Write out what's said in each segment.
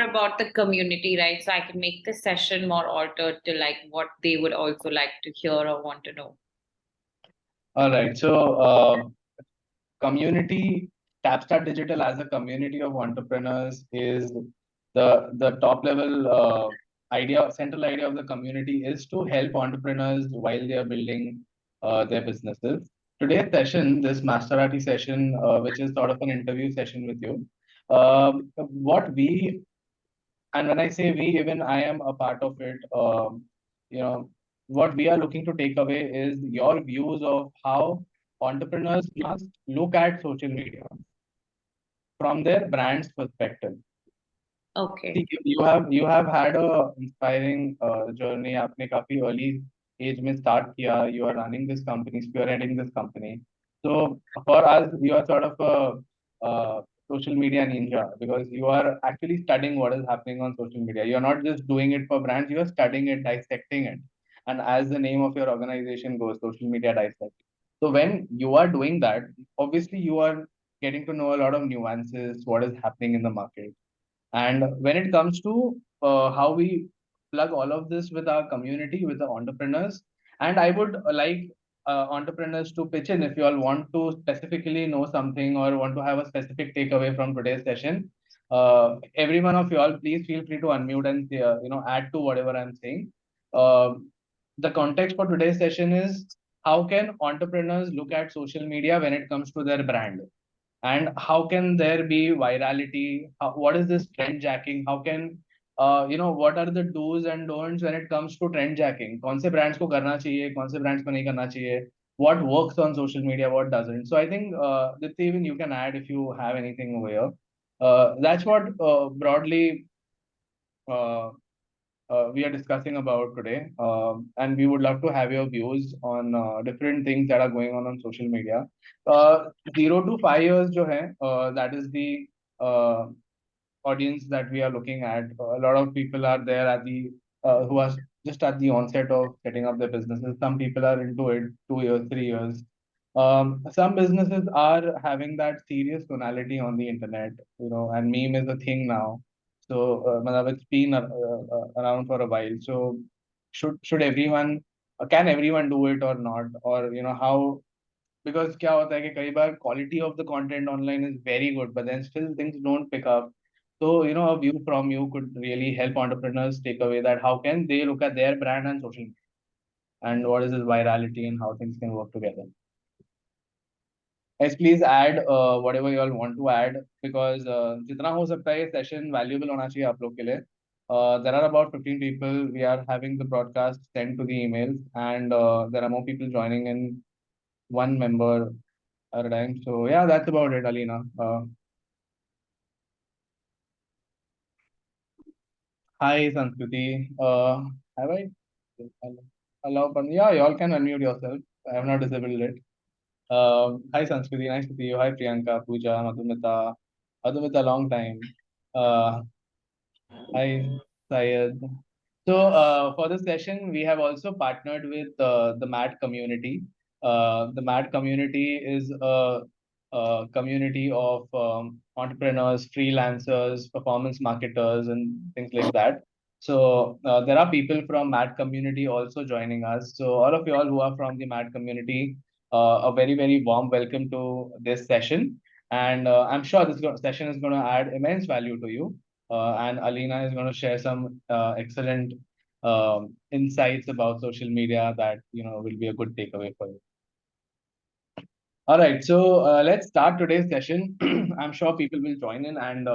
about the community, right? So I can make this session more altered to like what they would also like to hear or want to know. All right. So, community, Tapstart Digital as a community of entrepreneurs is the top level central idea of the community is to help entrepreneurs while they are building their businesses. Today's session, this Masterati session, which is sort of an interview session with you, what we and when I say we, even I am a part of it. You know, what we are looking to take away is your views of how entrepreneurs must look at social media from their brand's perspective. Okay. See, you have had a inspiring journey. आपने काफी early age में start किया. You are running this company, spearheading this company. So for us, you are sort of a social media ninja because you are actually studying what is happening on social media. You are not just doing it for brands. You are studying it, dissecting it, and as the name of your organization goes, social media dissect. So when you are doing that, obviously you are getting to know a lot of nuances, what is happening in the market. And when it comes to how we plug all of this with our community, with the entrepreneurs, and I would like entrepreneurs to pitch in if you all want to specifically know something or want to have a specific takeaway from today's session. Every one of you all, please feel free to unmute and add to whatever I'm saying. Uh, the context for today's session is how can entrepreneurs look at social media when it comes to their brand? And how can there be virality? What is this trend jacking? How can what are the do's and don'ts when it comes to trend jacking? कौन से brands को करना चाहिए, कौन से brands को नहीं करना चाहिए? What works on social media, what doesn't? So I think Dipti, even you can add if you have anything over here. That's what broadly uh, we are discussing about today. And we would love to have your views on different things that are going on social media. 0 to 5 years, that is the uh, audience that we are looking at. A lot of people are there at the who are just at the onset of setting up their businesses. Some people are into it 2 years, 3 years. Some businesses are having that serious tonality on the internet, and meme is a thing now. So, matlab it's been around for a while. So, should everyone, can everyone do it or not? Or, how, because क्या होता है कि कई बार quality of the content online is very good, but then still things don't pick up. So, a view from you could really help entrepreneurs take away that how can they look at their brand and social media, and what is this virality and how things can work together. Guys, please add whatever you all want to add because जितना हो सकता है ये session valuable होना चाहिए आप लोग के लिए. There are about 15 people. We are having the broadcast sent to the emails, and there are more people joining in, one member at a time. So yeah, that's about it, Aleena. Hi, Sanskriti. Have I allow? Yeah, you all can unmute yourself. I have not disabled it. Hi, Sanskriti. Nice to see you. Hi, Priyanka, Pooja, Madhumita. Madhumita, long time. Uh, Hi, Syed. So, for this session, we have also partnered with the MAD community. The MAD community is a community of entrepreneurs, freelancers, performance marketers, and things like that. So, there are people from MAD community also joining us. So, all of you all who are from the MAD community, a very, very warm welcome to this session. And I'm sure this session is going to add immense value to you. And Aleena is going to share some excellent insights about social media that will be a good takeaway for you. All right, so let's start today's session. I'm sure people will join in and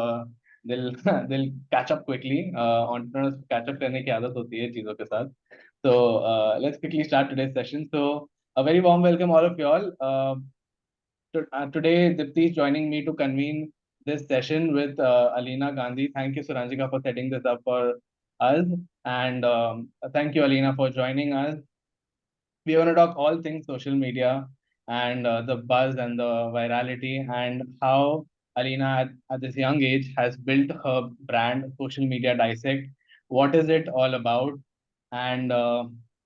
they'll they'll catch up quickly. Entrepreneurs catch up करने की आदत होती है चीजों के साथ. So let's quickly start today's session. So a very warm welcome all of you all. Today, Dipti is joining me to convene this session with Aleena Gandhi. Thank you, Suranjika, for setting this up for us. And thank you, Aleena, for joining us. We want to talk all things social media and the buzz and the virality and how Aleena at this young age has built her brand, Social Media Dissect. What is it all about? And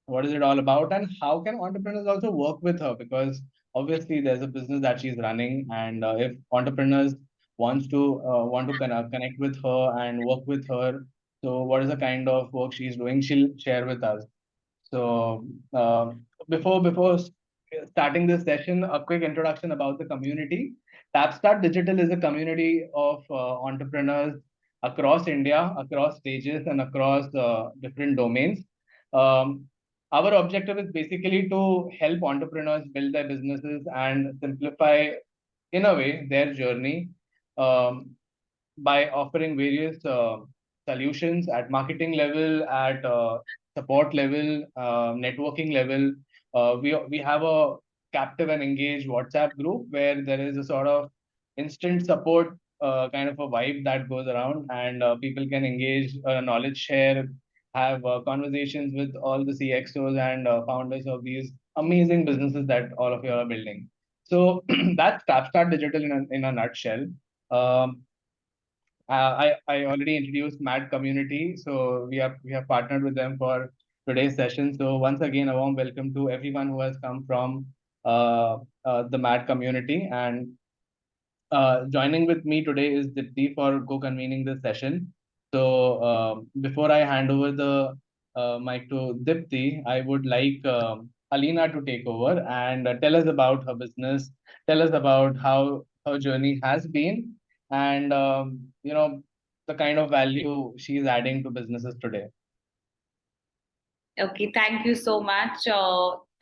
what is it all about? And how can entrepreneurs also work with her? Because obviously there's a business that she's running, and if entrepreneurs wants to want to connect with her and work with her. So what is the kind of work she's doing? She'll share with us. So before starting this session, a quick introduction about the community. Tapstart Digital is a community of entrepreneurs across India, across stages, and across different domains. Um, our objective is basically to help entrepreneurs build their businesses and simplify, in a way, their journey. Um, by offering various solutions at marketing level, at support level, networking level. We have a captive and engaged WhatsApp group where there is a sort of instant support kind of a vibe that goes around, and people can engage, knowledge share, have conversations with all the CXOs and founders of these amazing businesses that all of you are building. So that's Tapstart Digital in a nutshell. Um, I already introduced Mad Community, so we have partnered with them for today's session. So once again, a warm welcome to everyone who has come from the Mad Community. And joining with me today is Dipti for co-convening this session. So before I hand over the mic to Dipti, I would like Aleena to take over and tell us about her business, tell us about how her journey has been, and the kind of value she's adding to businesses today. Okay, thank you so much.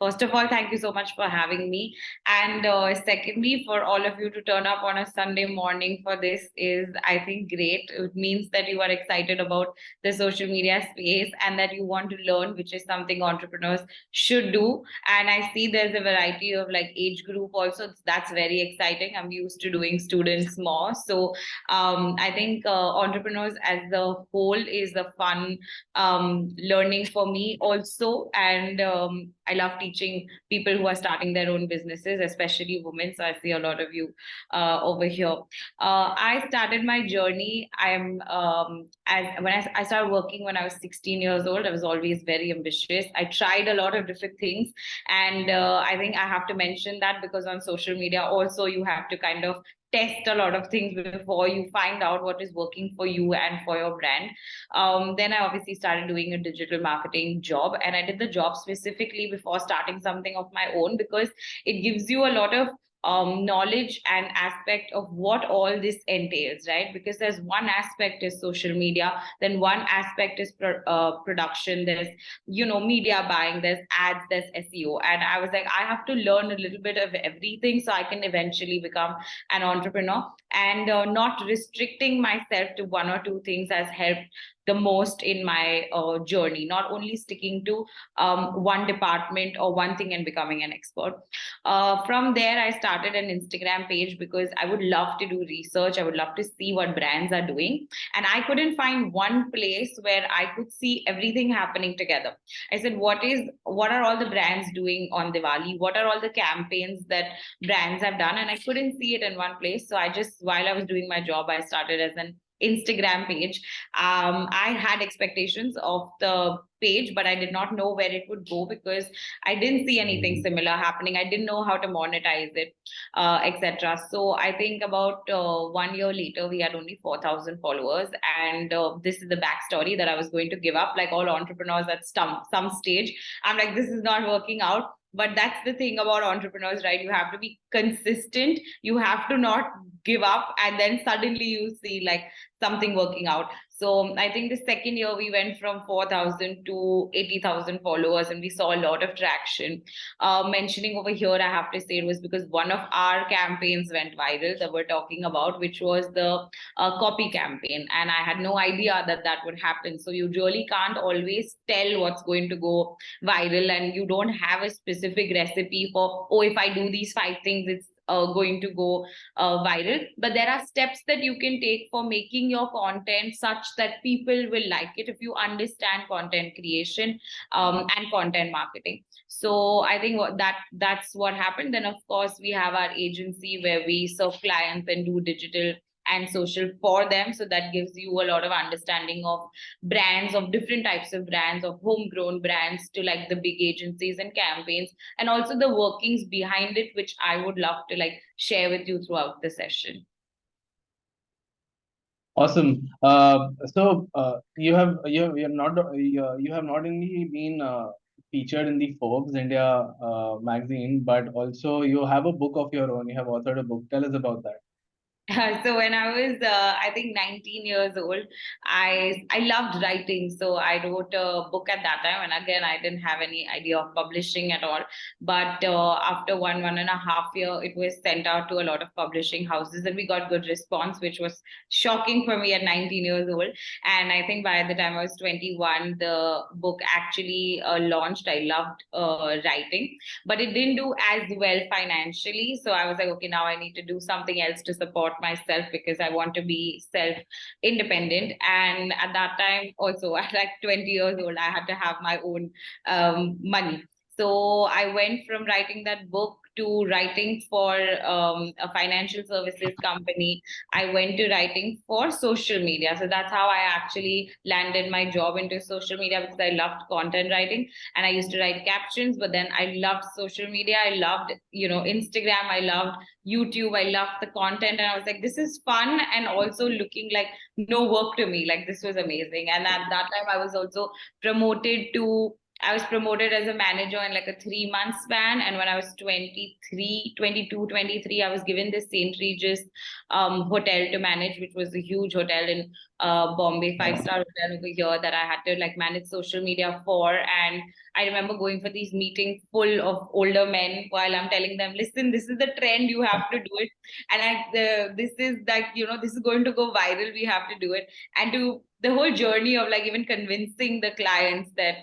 First of all, thank you so much for having me. And secondly, for all of you to turn up on a Sunday morning for this is, I think, great. It means that you are excited about the social media space and that you want to learn, which is something entrepreneurs should do. And I see there's a variety of like age group also. That's very exciting. I'm used to doing students more. So I think entrepreneurs as the whole is a fun learning for me also. And I love teaching people who are starting their own businesses, especially women. So I see a lot of you over here. I started my journey. I started working when I was 16 years old. I was always very ambitious. I tried a lot of different things, and I think I have to mention that because on social media also you have to kind of test a lot of things before you find out what is working for you and for your brand. Then I obviously started doing a digital marketing job, and I did the job specifically before starting something of my own because it gives you a lot of knowledge and aspect of what all this entails, right? Because there's one aspect is social media, then one aspect is production, there's media buying, there's ads, there's SEO, and I was like, I have to learn a little bit of everything so I can eventually become an entrepreneur. And not restricting myself to one or two things has helped the most in my journey, not only sticking to one department or one thing and becoming an expert. From there, I started an Instagram page because I would love to do research. I would love to see what brands are doing. And I couldn't find one place where I could see everything happening together. I said, what are all the brands doing on Diwali? What are all the campaigns that brands have done? And I couldn't see it in one place. So while I was doing my job, I started as an Instagram page. I had expectations of the page, but I did not know where it would go because I didn't see anything similar happening. I didn't know how to monetize it, etc. So I think about 1 year later, we had only 4,000 followers. And this is the backstory that I was going to give up. Like all entrepreneurs at some stage, I'm like, this is not working out. But that's the thing about entrepreneurs, right? You have to be consistent. You have to not give up. And then suddenly you see like something working out. So I think the second year we went from 4,000 to 80,000 followers, and we saw a lot of traction. Mentioning over here, I have to say it was because one of our campaigns went viral that we're talking about, which was the copy campaign. And I had no idea that that would happen. So you really can't always tell what's going to go viral, and you don't have a specific recipe for, oh, if I do these 5 things, it's going to go viral. But there are steps that you can take for making your content such that people will like it if you understand content creation and content marketing. So I think that's what happened. Then of course we have our agency where we serve clients and do digital and social for them. So that gives you a lot of understanding of brands, of different types of brands, of homegrown brands to like the big agencies and campaigns, and also the workings behind it, which I would love to like share with you throughout the session. Awesome. You have not only been featured in the Forbes India magazine, but also you have a book of your own. You have authored a book. Tell us about that. So when I was, I think 19 years old, I loved writing. So I wrote a book at that time, and again, I didn't have any idea of publishing at all. But after 1.5 year, it was sent out to a lot of publishing houses, and we got good response, which was shocking for me at 19 years old. And I think by the time I was 21, the book actually launched. I loved writing, but it didn't do as well financially. So I was like, okay, now I need to do something else to support myself because I want to be self independent. And at that time, also at like 20 years old, I had to have my own money. So I went from writing that book to writing for a financial services company. I went to writing for social media. So that's how I actually landed my job into social media, because I loved content writing and I used to write captions. But then I loved social media. I loved, Instagram. I loved YouTube. I loved the content. And I was like, this is fun and also looking like no work to me. Like, this was amazing. And at that time, promoted to I was promoted as a manager in like a 3 month span. And when I was 23, 22, 23, I was given this St. Regis hotel to manage, which was a huge hotel in Bombay, 5-star hotel over here, that I had to like manage social media for. And I remember going for these meetings full of older men while I'm telling them, listen, this is the trend, you have to do it. And this is like, this is going to go viral, we have to do it. And to the whole journey of like even convincing the clients that,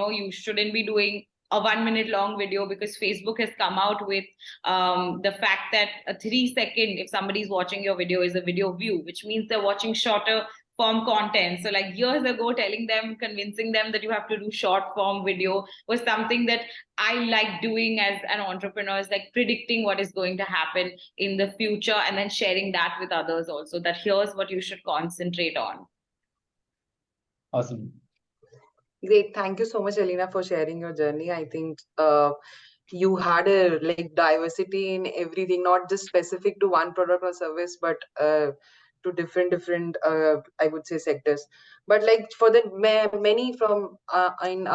you shouldn't be doing a 1 minute long video, because Facebook has come out with the fact that a 3 second, if somebody's watching your video, is a video view, which means they're watching shorter form content. So like years ago, telling them, convincing them that you have to do short form video was something that I like doing as an entrepreneur, is like predicting what is going to happen in the future and then sharing that with others also, that here's what you should concentrate on. Awesome. Great. Thank you so much, Aleena, for sharing your journey. I think you had a diversity in everything, not just specific to one product or service, but to different I would say sectors. But like for the many from in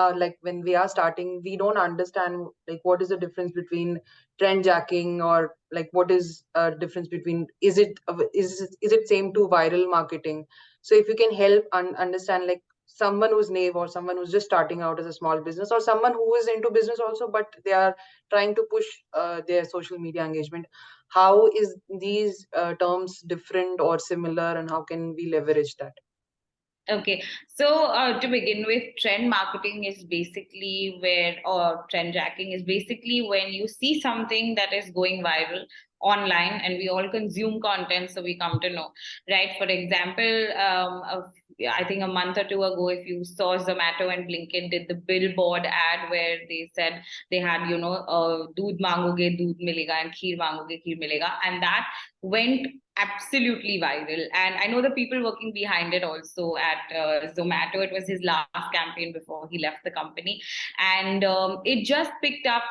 when we are starting, we don't understand like what is the difference between trend jacking, or like what is difference between, is it same to viral marketing? So if you can help understand, like someone who's naive, or someone who's just starting out as a small business, or someone who is into business also, but they are trying to push their social media engagement, how is these terms different or similar, and how can we leverage that? Okay, so to begin with, trend marketing is basically or trend jacking is basically when you see something that is going viral online, and we all consume content, so we come to know, right? For example, I think a month or two ago, if you saw, Zomato and Blinkit did the billboard ad where they said they had, doodh mangoge, doodh milega, and kheer mangoge, kheer milega, and that went absolutely viral. And I know the people working behind it also at Zomato. It was his last campaign before he left the company, and it just picked up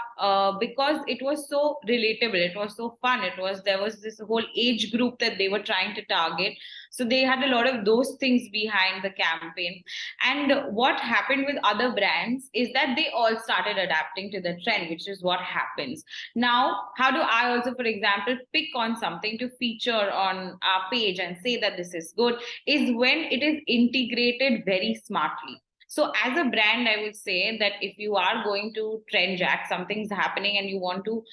because it was so relatable, it was so fun, there was this whole age group that they were trying to target, so they had a lot of those things behind the campaign. And what happened with other brands is that they all started adapting to the trend, which is what happens now. How do I also, for example, pick on something to feature on our page and say that this is good, is when it is integrated very smartly. So as a brand, I would say that if you are going to trend jack, something's happening and you want to,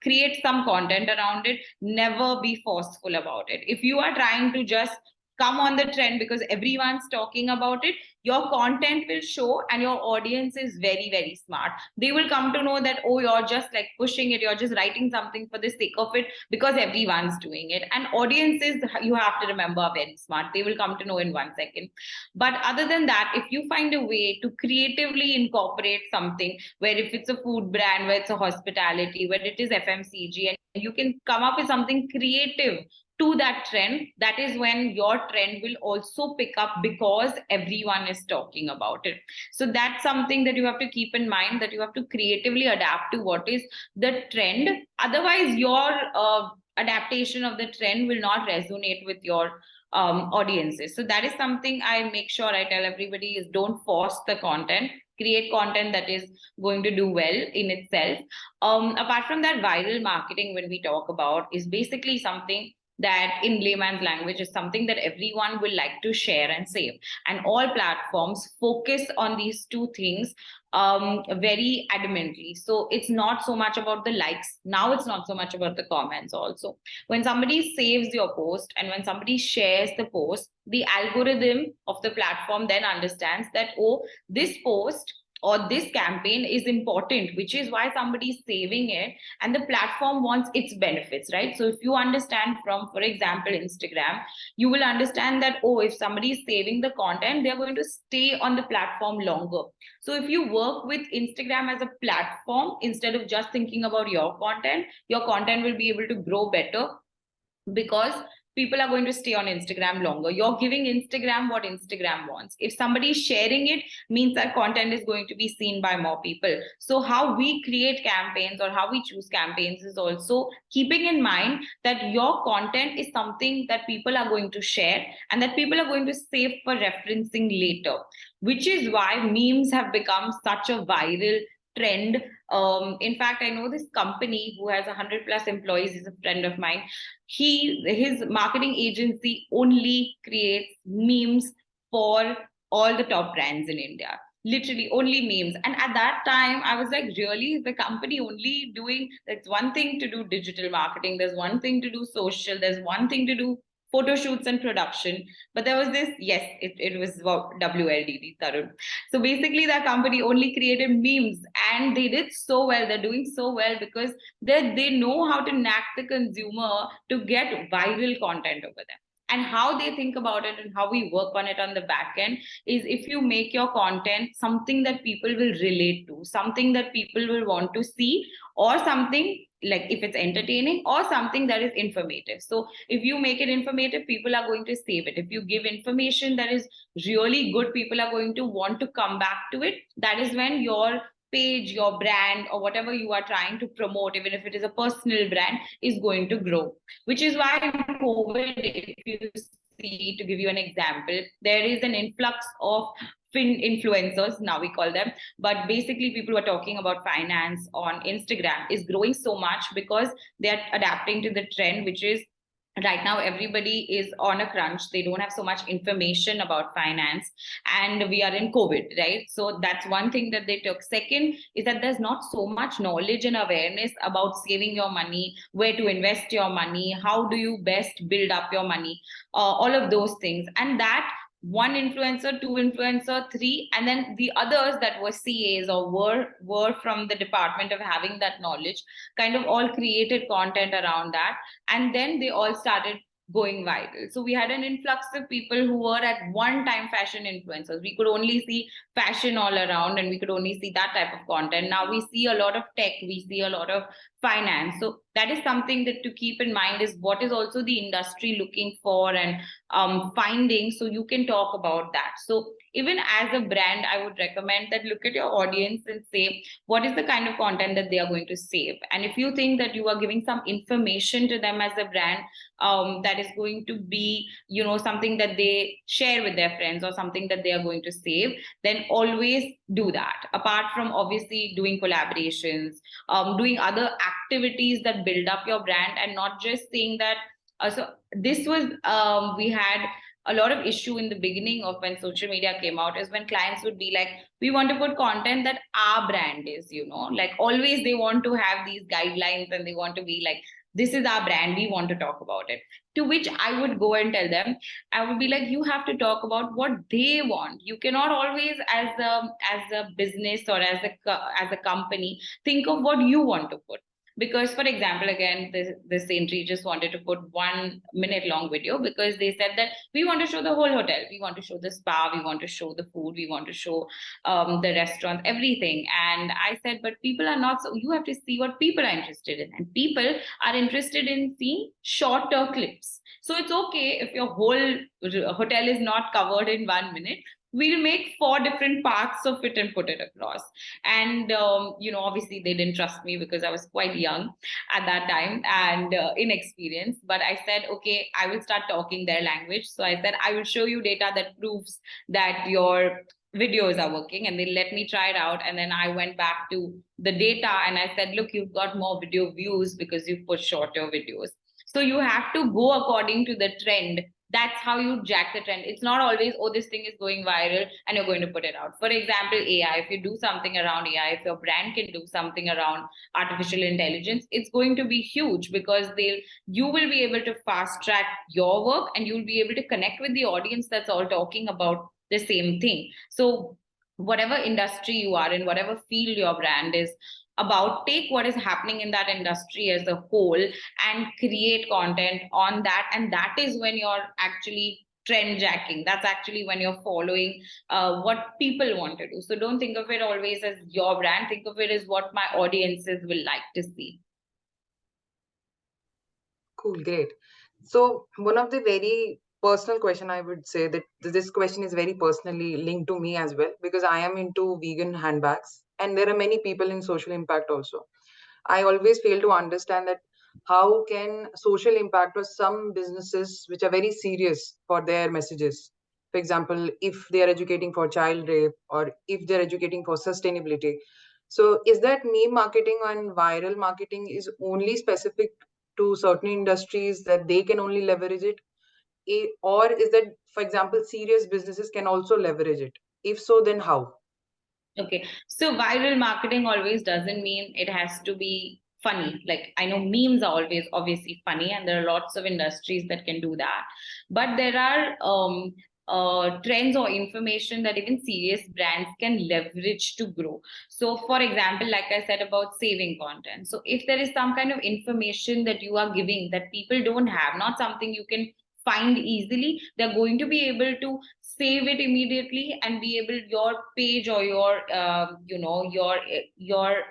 create some content around it, never be forceful about it. If you are trying to just come on the trend because everyone's talking about it, your content will show, and your audience is very, very smart. They will come to know that, oh, you're just like pushing it, you're just writing something for the sake of it because everyone's doing it. And audiences, you have to remember, are very smart. They will come to know in 1 second. But other than that, if you find a way to creatively incorporate something, where if it's a food brand, where it's a hospitality, where it is FMCG, and you can come up with something creative to that trend, that is when your trend will also pick up, because everyone is talking about it. So that's something that you have to keep in mind, that you have to creatively adapt to what is the trend. Otherwise, your adaptation of the trend will not resonate with your audiences. So that is something I make sure I tell everybody is don't force the content, create content that is going to do well in itself. Apart from that, viral marketing, when we talk about, is basically something that in layman's language is something that everyone will like to share and save. And all platforms focus on these two things very adamantly. So it's not so much about the likes. Now it's not so much about the comments also. When somebody saves your post and when somebody shares the post, the algorithm of the platform then understands that, oh, this post or this campaign is important, which is why somebody is saving it, and the platform wants its benefits, right? So if you understand from, for example, Instagram, you will understand that, oh, if somebody is saving the content, they're going to stay on the platform longer. So if you work with Instagram as a platform, instead of just thinking about your content will be able to grow better, because people are going to stay on Instagram longer. You're giving Instagram what Instagram wants. If somebody is sharing it, means that content is going to be seen by more people. So how we create campaigns or how we choose campaigns is also keeping in mind that your content is something that people are going to share and that people are going to save for referencing later, which is why memes have become such a viral trend. In fact, I know this company who has 100+ employees, is a friend of mine. His marketing agency only creates memes for all the top brands in India. Literally only memes. And at that time, I was like, really? Is the company only doing, that's one thing to do digital marketing, there's one thing to do social, there's one thing to do photo shoots and production. But there was this, yes, it was WLDD, Tarun. So basically, that company only created memes, and they did so well. They're doing so well because they know how to knack the consumer to get viral content over them. And how they think about it and how we work on it on the back end is, if you make your content something that people will relate to, something that people will want to see, or something like if it's entertaining or something that is informative. So if you make it informative, people are going to save it. If you give information that is really good, people are going to want to come back to it. That is when your page, your brand, or whatever you are trying to promote, even if it is a personal brand, is going to grow. Which is why in COVID, if you see, to give you an example, there is an influx of influencers, now we call them, but basically people who are talking about finance on Instagram is growing so much because they're adapting to the trend, which is right now everybody is on a crunch. They don't have so much information about finance, and we are in COVID, right? So that's one thing that they took. Second is that there's not so much knowledge and awareness about saving your money, where to invest your money, how do you best build up your money, all of those things. And that one influencer, two influencer, three, and then the others that were CAs or were from the department of having that knowledge, kind of all created content around that, and then they all started going viral. So we had an influx of people who were at one time fashion influencers. We could only see fashion all around and we could only see that type of content. Now we see a lot of tech, we see a lot of finance. So that is something that to keep in mind, is what is also the industry looking for and finding, so you can talk about that. So even as a brand, I would recommend that look at your audience and say what is the kind of content that they are going to save. And if you think that you are giving some information to them as a brand, that is going to be, you know, something that they share with their friends or something that they are going to save, then always do that. Apart from obviously doing collaborations, doing other activities that build up your brand, and not just saying that. So this was, we had a lot of issue in the beginning of when social media came out, is when clients would be like, we want to put content that our brand is, you know, like always they want to have these guidelines and they want to be like, this is our brand, we want to talk about it. To which I would go and tell them, I would be like, you have to talk about what they want. You cannot always, as a business or as a company, think of what you want to put. Because, for example, again, the Saintry just wanted to put 1 minute long video because they said that we want to show the whole hotel. We want to show the spa. We want to show the food. We want to show the restaurants, everything. And I said, but people are not, so you have to see what people are interested in. And people are interested in seeing shorter clips. So it's okay if your whole hotel is not covered in 1 minute. we'll make 4 different parts of it and put it across. And obviously they didn't trust me because I was quite young at that time and inexperienced. But I said, okay, I will start talking their language. So I said, I will show you data that proves that your videos are working, and they let me try it out. And then I went back to the data and I said, look, you've got more video views because you put shorter videos. So you have to go according to the trend. That's how you jack the trend. It's not always, oh, this thing is going viral and you're going to put it out. For example, AI, if you do something around AI, if your brand can do something around artificial intelligence, it's going to be huge because you will be able to fast track your work and you'll be able to connect with the audience that's all talking about the same thing. So whatever industry you are in, whatever field your brand is about, take what is happening in that industry as a whole and create content on that. And that is when you're actually trend jacking. That's actually when you're following what people want to do. So don't think of it always as your brand. Think of it as what my audiences will like to see. Cool, great. So one of the very personal question, I would say that this question is very personally linked to me as well, because I am into vegan handbags and there are many people in social impact also. I always fail to understand that how can social impact or some businesses which are very serious for their messages. For example, if they are educating for child rape or if they're educating for sustainability. So is that meme marketing and viral marketing is only specific to certain industries that they can only leverage it? Or is that, for example, serious businesses can also leverage it? If so, then how? Okay, so viral marketing always doesn't mean it has to be funny. Like, I know memes are always obviously funny, and there are lots of industries that can do that. But there are trends or information that even serious brands can leverage to grow. So, for example, like I said about saving content. So, if there is some kind of information that you are giving that people don't have, not something you can find easily, they're going to be able to save it immediately and be able, your page or your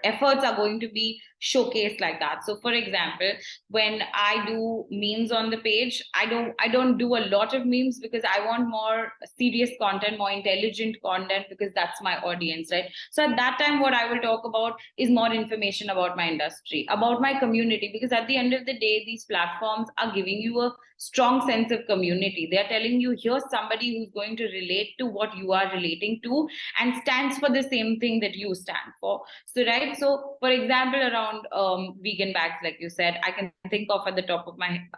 efforts are going to be showcased like that. So for example, when I do memes on the page, I don't do a lot of memes because I want more serious content, more intelligent content, because that's my audience, right? So at that time, what I will talk about is more information about my industry, about my community, because at the end of the day, these platforms are giving you a strong sense of community. They are telling you, here's somebody who's going to relate to what you are relating to and stands for the same thing that you stand for. So right, so for example, around vegan bags, like you said, I can think of at the top of my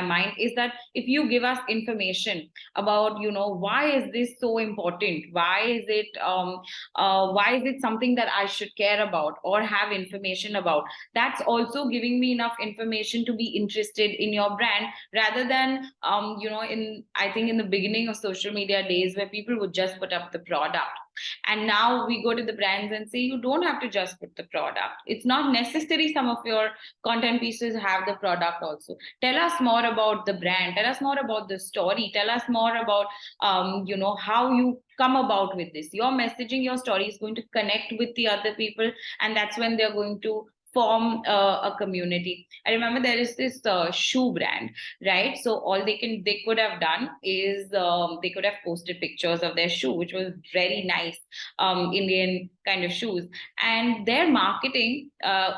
mind is that if you give us information about, why is this so important, why is it something that I should care about or have information about, that's also giving me enough information to be interested in your brand, rather than I think in the beginning of social media days where people would just put up the product. And now we go to the brands and say, you don't have to just put the product. It's not necessary some of your content pieces have the product also. Tell us more about the brand. Tell us more about the story. Tell us more about, how you come about with this. Your messaging, your story is going to connect with the other people. And that's when they're going to form a community. I remember there is this shoe brand, right? So all they could have done is they could have posted pictures of their shoe, which was very nice, Indian kind of shoes. And their marketing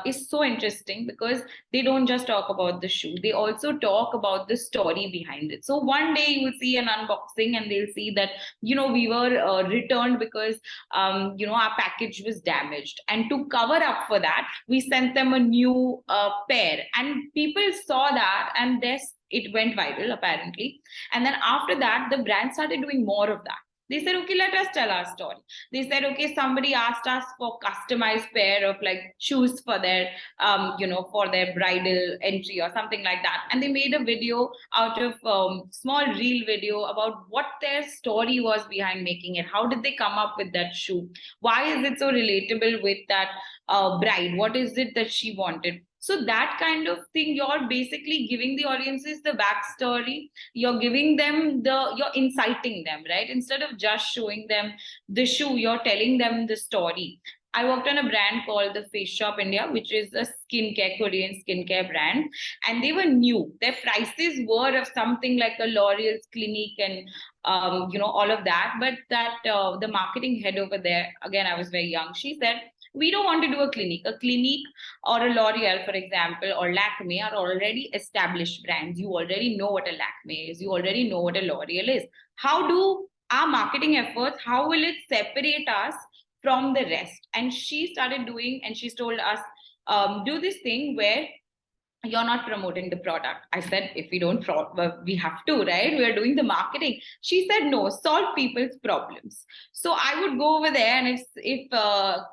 is so interesting because they don't just talk about the shoe, they also talk about the story behind it. So one day you will see an unboxing and they'll see that, we were returned because, our package was damaged. And to cover up for that, we sent them a new pair. And people saw that and it went viral apparently. And then after that, the brand started doing more of that. They said, okay, let us tell our story. They said, okay, somebody asked us for customized pair of like shoes for their, for their bridal entry or something like that. And they made a video out of small reel video about what their story was behind making it. How did they come up with that shoe? Why is it so relatable with that bride? What is it that she wanted? So that kind of thing, you're basically giving the audiences the backstory. You're giving them you're inciting them, right? Instead of just showing them the shoe, you're telling them the story. I worked on a brand called the Face Shop India, which is a Korean skincare brand. And they were new. Their prices were of something like a L'Oreal's Clinique and, all of that. But that the marketing head over there, again, I was very young. She said, we don't want to do a Clinique. A Clinique or a L'Oreal, for example, or Lakme are already established brands. You already know what a Lakme is. You already know what a L'Oreal is. How do our marketing efforts, how will it separate us from the rest? And she started doing, and she's told us, do this thing where you're not promoting the product. I said, if we don't, we have to, right? We're doing the marketing. She said, no, solve people's problems. So I would go over there, and if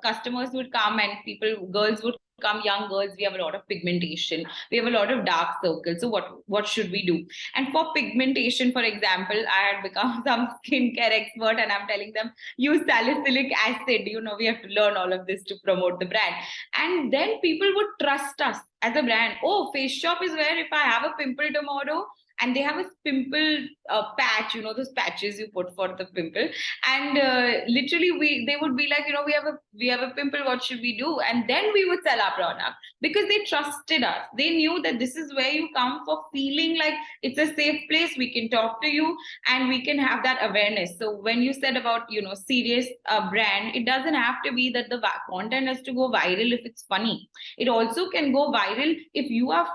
customers would come and girls would come, young girls, we have a lot of pigmentation, we have a lot of dark circles. So what should we do? And for pigmentation, for example, I had become some skincare expert, and I'm telling them, use salicylic acid. We have to learn all of this to promote the brand. And then people would trust us as a brand. Oh, Face Shop is where if I have a pimple tomorrow, and they have a pimple patch, those patches you put for the pimple, and literally they would be like, we have a pimple, what should we do? And then we would sell our product, because they trusted us. They knew that this is where you come for feeling like it's a safe place, we can talk to you, and we can have that awareness. So when you said about serious brand, it doesn't have to be that the content has to go viral if it's funny. It also can go viral if you are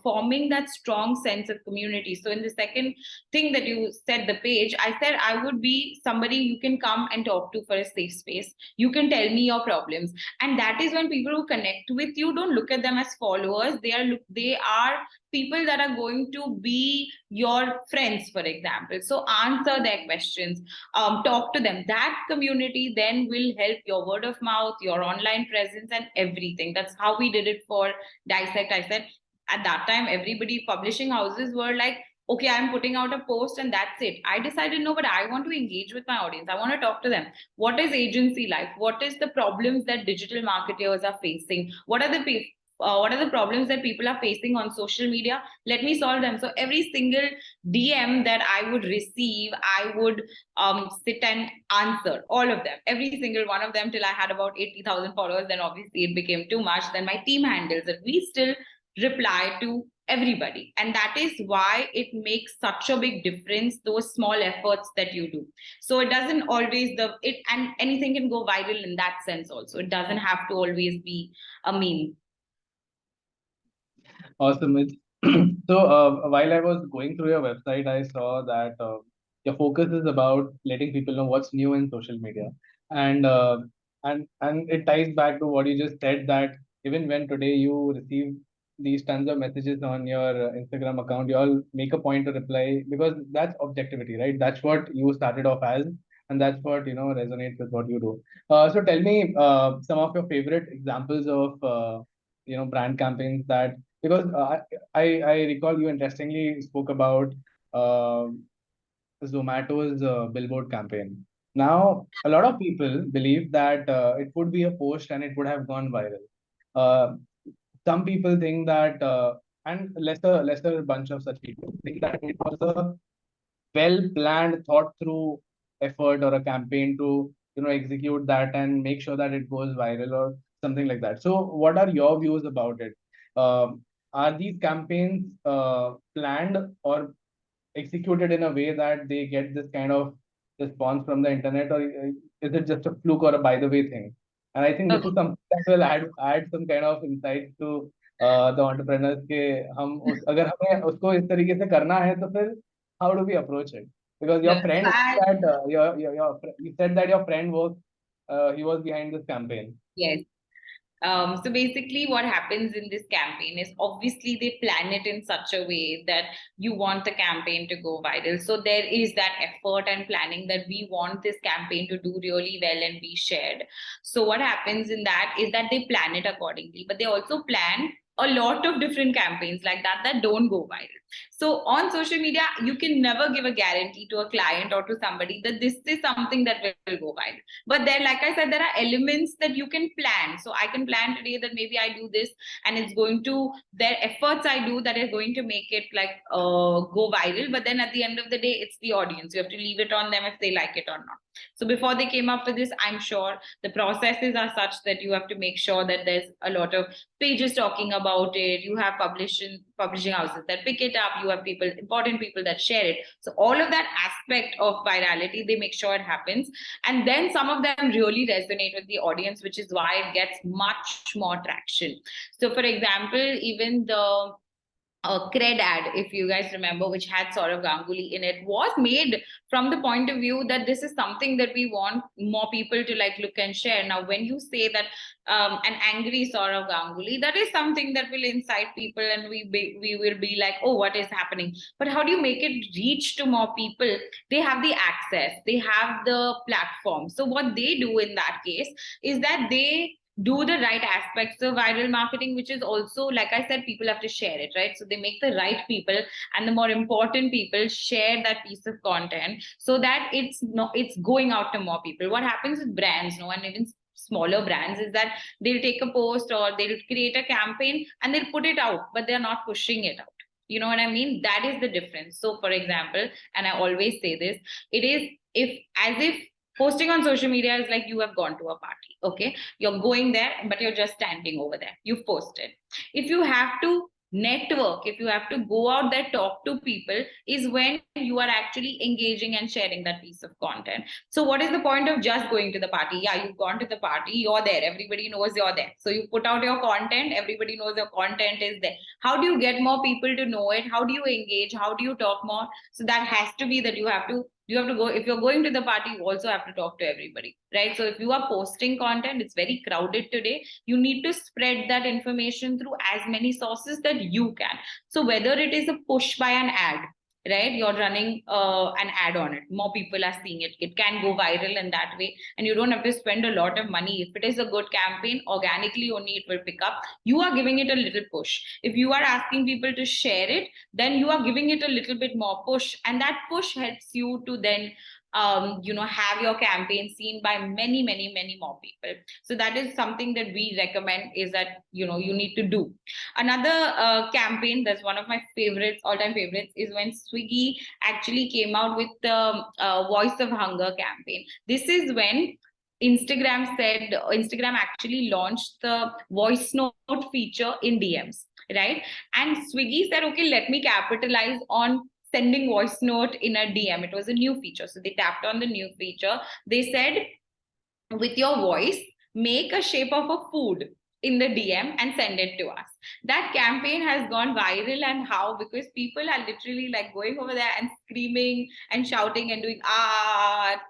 forming that strong sense of community. So in the second thing that you said, the page, I said I would be somebody you can come and talk to for a safe space. You can tell me your problems. And that is when people who connect with you, don't look at them as followers. They are people that are going to be your friends, for example. So answer their questions, talk to them. That community then will help your word of mouth, your online presence, and everything. That's how we did it for Dissect. I said, at that time, everybody, publishing houses were like, okay, I'm putting out a post and that's it. I decided, no, but I want to engage with my audience. I want to talk to them. What is agency like? What is the problems that digital marketers are facing? What are the problems that people are facing on social media? Let me solve them. So every single DM that I would receive, I would sit and answer all of them, every single one of them, till I had about 80,000 followers. Then obviously it became too much. Then my team handles it. We still reply to everybody, and that is why it makes such a big difference, those small efforts that you do. So it doesn't always and anything can go viral in that sense also. It doesn't have to always be a meme. Awesome. So while I was going through your website, I saw that your focus is about letting people know what's new in social media, and it ties back to what you just said, that even when today you receive these tons of messages on your Instagram account, you all make a point to reply, because that's objectivity, right? That's what you started off as, and that's what resonates with what you do. So tell me some of your favorite examples of brand campaigns that, because I recall you interestingly spoke about uh, Zomato's billboard campaign. Now, a lot of people believe that it would be a post and it would have gone viral. Uh, some people think that, and lesser bunch of such people think that it was a well-planned, thought-through effort or a campaign to execute that and make sure that it goes viral or something like that. So, what are your views about it? Are these campaigns planned or executed in a way that they get this kind of response from the internet, or is it just a fluke or a by the way thing? And I think this is something that will add some kind of insight to the entrepreneurs के हम अगर हमें उसको इस तरीके से करना है तो फिर how do we approach it? Because your friend said you said that your friend was he was behind this campaign. Yes. So basically what happens in this campaign is, obviously they plan it in such a way that you want the campaign to go viral. So there is that effort and planning that we want this campaign to do really well and be shared. So what happens in that is that they plan it accordingly, but they also plan a lot of different campaigns like that don't go viral. So on social media, you can never give a guarantee to a client or to somebody that this is something that will go viral. But there, like I said, there are elements that you can plan. So I can plan today that maybe I do this and it's going to, there efforts I do that are going to make it like go viral. But then at the end of the day, it's the audience. You have to leave it on them if they like it or not. So before they came up with this, I'm sure the processes are such that you have to make sure that there's a lot of pages talking about it. You have publishing houses that pick it up. You have people, important people that share it. So all of that aspect of virality, they make sure it happens. And then some of them really resonate with the audience, which is why it gets much more traction. So for example, even the cred ad, if you guys remember, which had Saurav Ganguly in it, was made from the point of view that this is something that we want more people to like look and share. Now, when you say that an angry Saurav Ganguly, that is something that will incite people, and we will be like, oh, what is happening? But how do you make it reach to more people? They have the access, they have the platform. So what they do in that case is that they do the right aspects of viral marketing, which is also, like I said, people have to share it, right? So they make the right people and the more important people share that piece of content so that it's going out to more people. What happens with brands, and even smaller brands, is that they'll take a post or they'll create a campaign and they'll put it out, but they're not pushing it out. You know what I mean? That is the difference. So for example, and I always say this, it is as if posting on social media is like you have gone to a party. Okay, you're going there, but you're just standing over there. You've posted. If you have to network, if you have to go out there, talk to people, is when you are actually engaging and sharing that piece of content. So what is the point of just going to the party? Yeah, you've gone to the party, you're there, everybody knows you're there. So you put out your content, everybody knows your content is there. How do you get more people to know it? How do you engage? How do you talk more? So that has to be that you have to go. If you're going to the party, you also have to talk to everybody, right? So if you are posting content, it's very crowded today, you need to spread that information through as many sources that you can. So whether it is a push by an ad, right, you're running an ad on it, more people are seeing it, it can go viral in that way, and you don't have to spend a lot of money. If it is a good campaign, organically only it will pick up. You are giving it a little push. If you are asking people to share it, then you are giving it a little bit more push, and that push helps you to then have your campaign seen by many more people. So that is something that we recommend, is that you need to do. Another campaign that's one of my favorites, all-time favorites, is when Swiggy actually came out with the Voice of Hunger campaign. This is when Instagram actually launched the voice note feature in DMs, right? And Swiggy said, okay, let me capitalize on sending voice note in a DM. It was a new feature. So they tapped on the new feature. They said, with your voice, make a shape of a food in the DM and send it to us. That campaign has gone viral. And how? Because people are literally like going over there and screaming and shouting and doing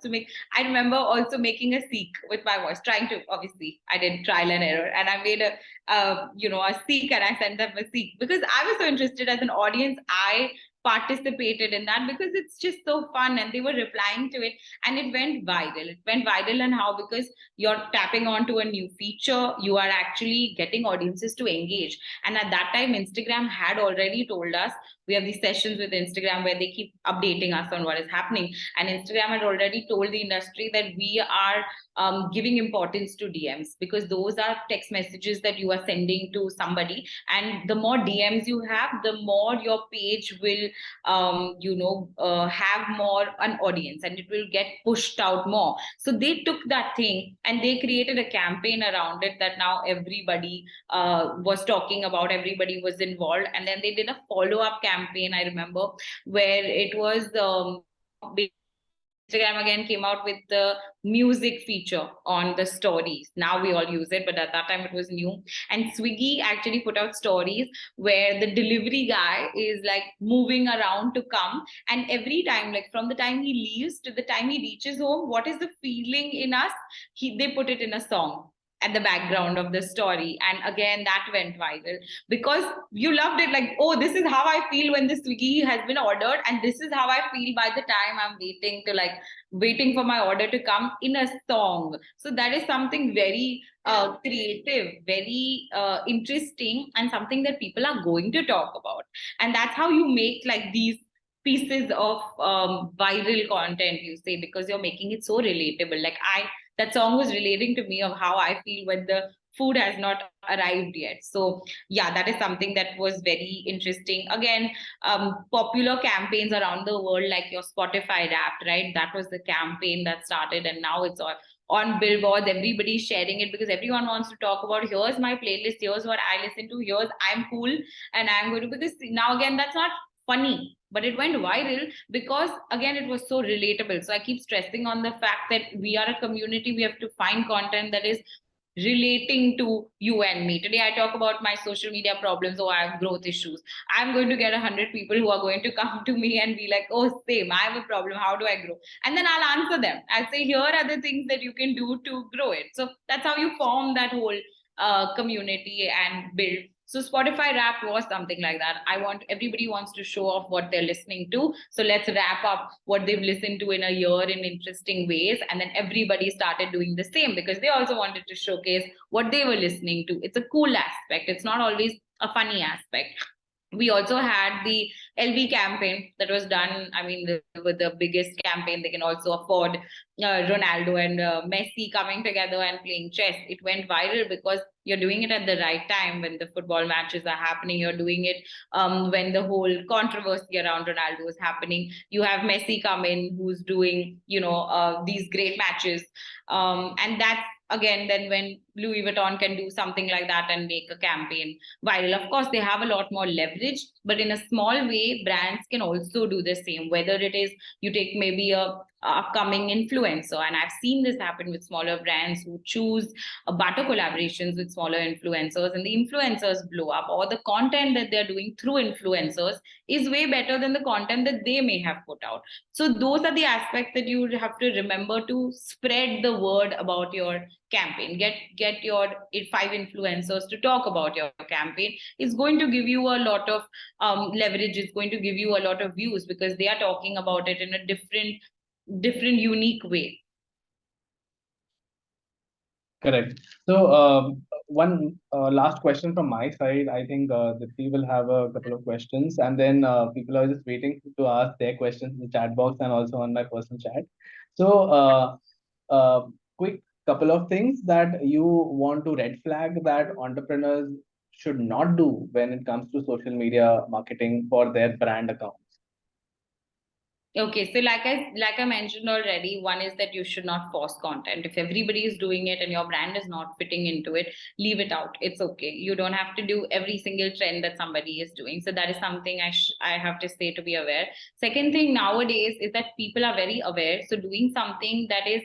to make. I remember also making a seek with my voice, trying to, obviously I did trial and error, and I made a seek, and I sent them a seek because I was so interested. As an audience, I participated in that because it's just so fun, and they were replying to it, and it went viral. And how? Because you're tapping onto a new feature, you are actually getting audiences to engage. And at that time, Instagram had already told us, we have these sessions with Instagram where they keep updating us on what is happening, and Instagram had already told the industry that we are giving importance to DMs, because those are text messages that you are sending to somebody, and the more DMs you have, the more your page will have more an audience, and it will get pushed out more. So they took that thing and they created a campaign around it that now everybody was talking about, everybody was involved. And then they did a follow-up campaign, I remember, where it was Instagram again came out with the music feature on the stories. Now we all use it, but at that time it was new. And Swiggy actually put out stories where the delivery guy is like moving around to come. And every time, like from the time he leaves to the time he reaches home, what is the feeling in us? They put it in a song. at the background of the story. And again, that went viral because you loved it. Like, oh, this is how I feel when the Swiggy has been ordered. And this is how I feel by the time I'm waiting for my order to come in a song. So that is something very creative, very interesting, and something that people are going to talk about. And that's how you make like these pieces of viral content, you say, because you're making it so relatable. Like that song was relating to me of how I feel when the food has not arrived yet. So yeah, that is something that was very interesting. Again, popular campaigns around the world, like your Spotify Wrapped, right? That was the campaign that started, and now it's on billboards. Everybody's sharing it because everyone wants to talk about, here's my playlist, here's what I listen to, here's I'm cool and I'm going to, because now again, that's not funny, but it went viral because again, it was so relatable. So I keep stressing on the fact that we are a community, we have to find content that is relating to you and me. Today I talk about my social media problems, or I have growth issues. I'm going to get 100 people who are going to come to me and be like, oh, same, I have a problem, how do I grow? And then I'll answer them. I'll say, here are the things that you can do to grow it. So that's how you form that whole community and build. So Spotify Wrapped was something like that. Everybody wants to show off what they're listening to. So let's wrap up what they've listened to in a year in interesting ways. And then everybody started doing the same because they also wanted to showcase what they were listening to. It's a cool aspect. It's not always a funny aspect. We also had the LV campaign that was done. I mean, with the biggest campaign they can also afford, Ronaldo and Messi coming together and playing chess. It went viral because you're doing it at the right time when the football matches are happening. You're doing it when the whole controversy around Ronaldo is happening. You have Messi come in, who's doing, these great matches. And that's, again, then when Louis Vuitton can do something like that and make a campaign viral. Of course, they have a lot more leverage, but in a small way, brands can also do the same. Whether it is you take maybe a upcoming influencer, and I've seen this happen with smaller brands who choose barter collaborations with smaller influencers, and the influencers blow up, or the content that they're doing through influencers is way better than the content that they may have put out. So those are the aspects that you have to remember to spread the word about your campaign. Get your 5 influencers to talk about your campaign. It's going to give you a lot of leverage. It's going to give you a lot of views because they are talking about it in a different unique way. Correct. So one last question from my side. I think Dipti will have a couple of questions, and then people are just waiting to ask their questions in the chat box and also on my personal chat. So quick couple of things that you want to red flag that entrepreneurs should not do when it comes to social media marketing for their brand accounts. Okay, so like I mentioned already, one is that you should not force content. If everybody is doing it and your brand is not fitting into it, leave it out. It's okay. You don't have to do every single trend that somebody is doing. So that is something I have to say, to be aware. Second thing nowadays is that people are very aware. So doing something that is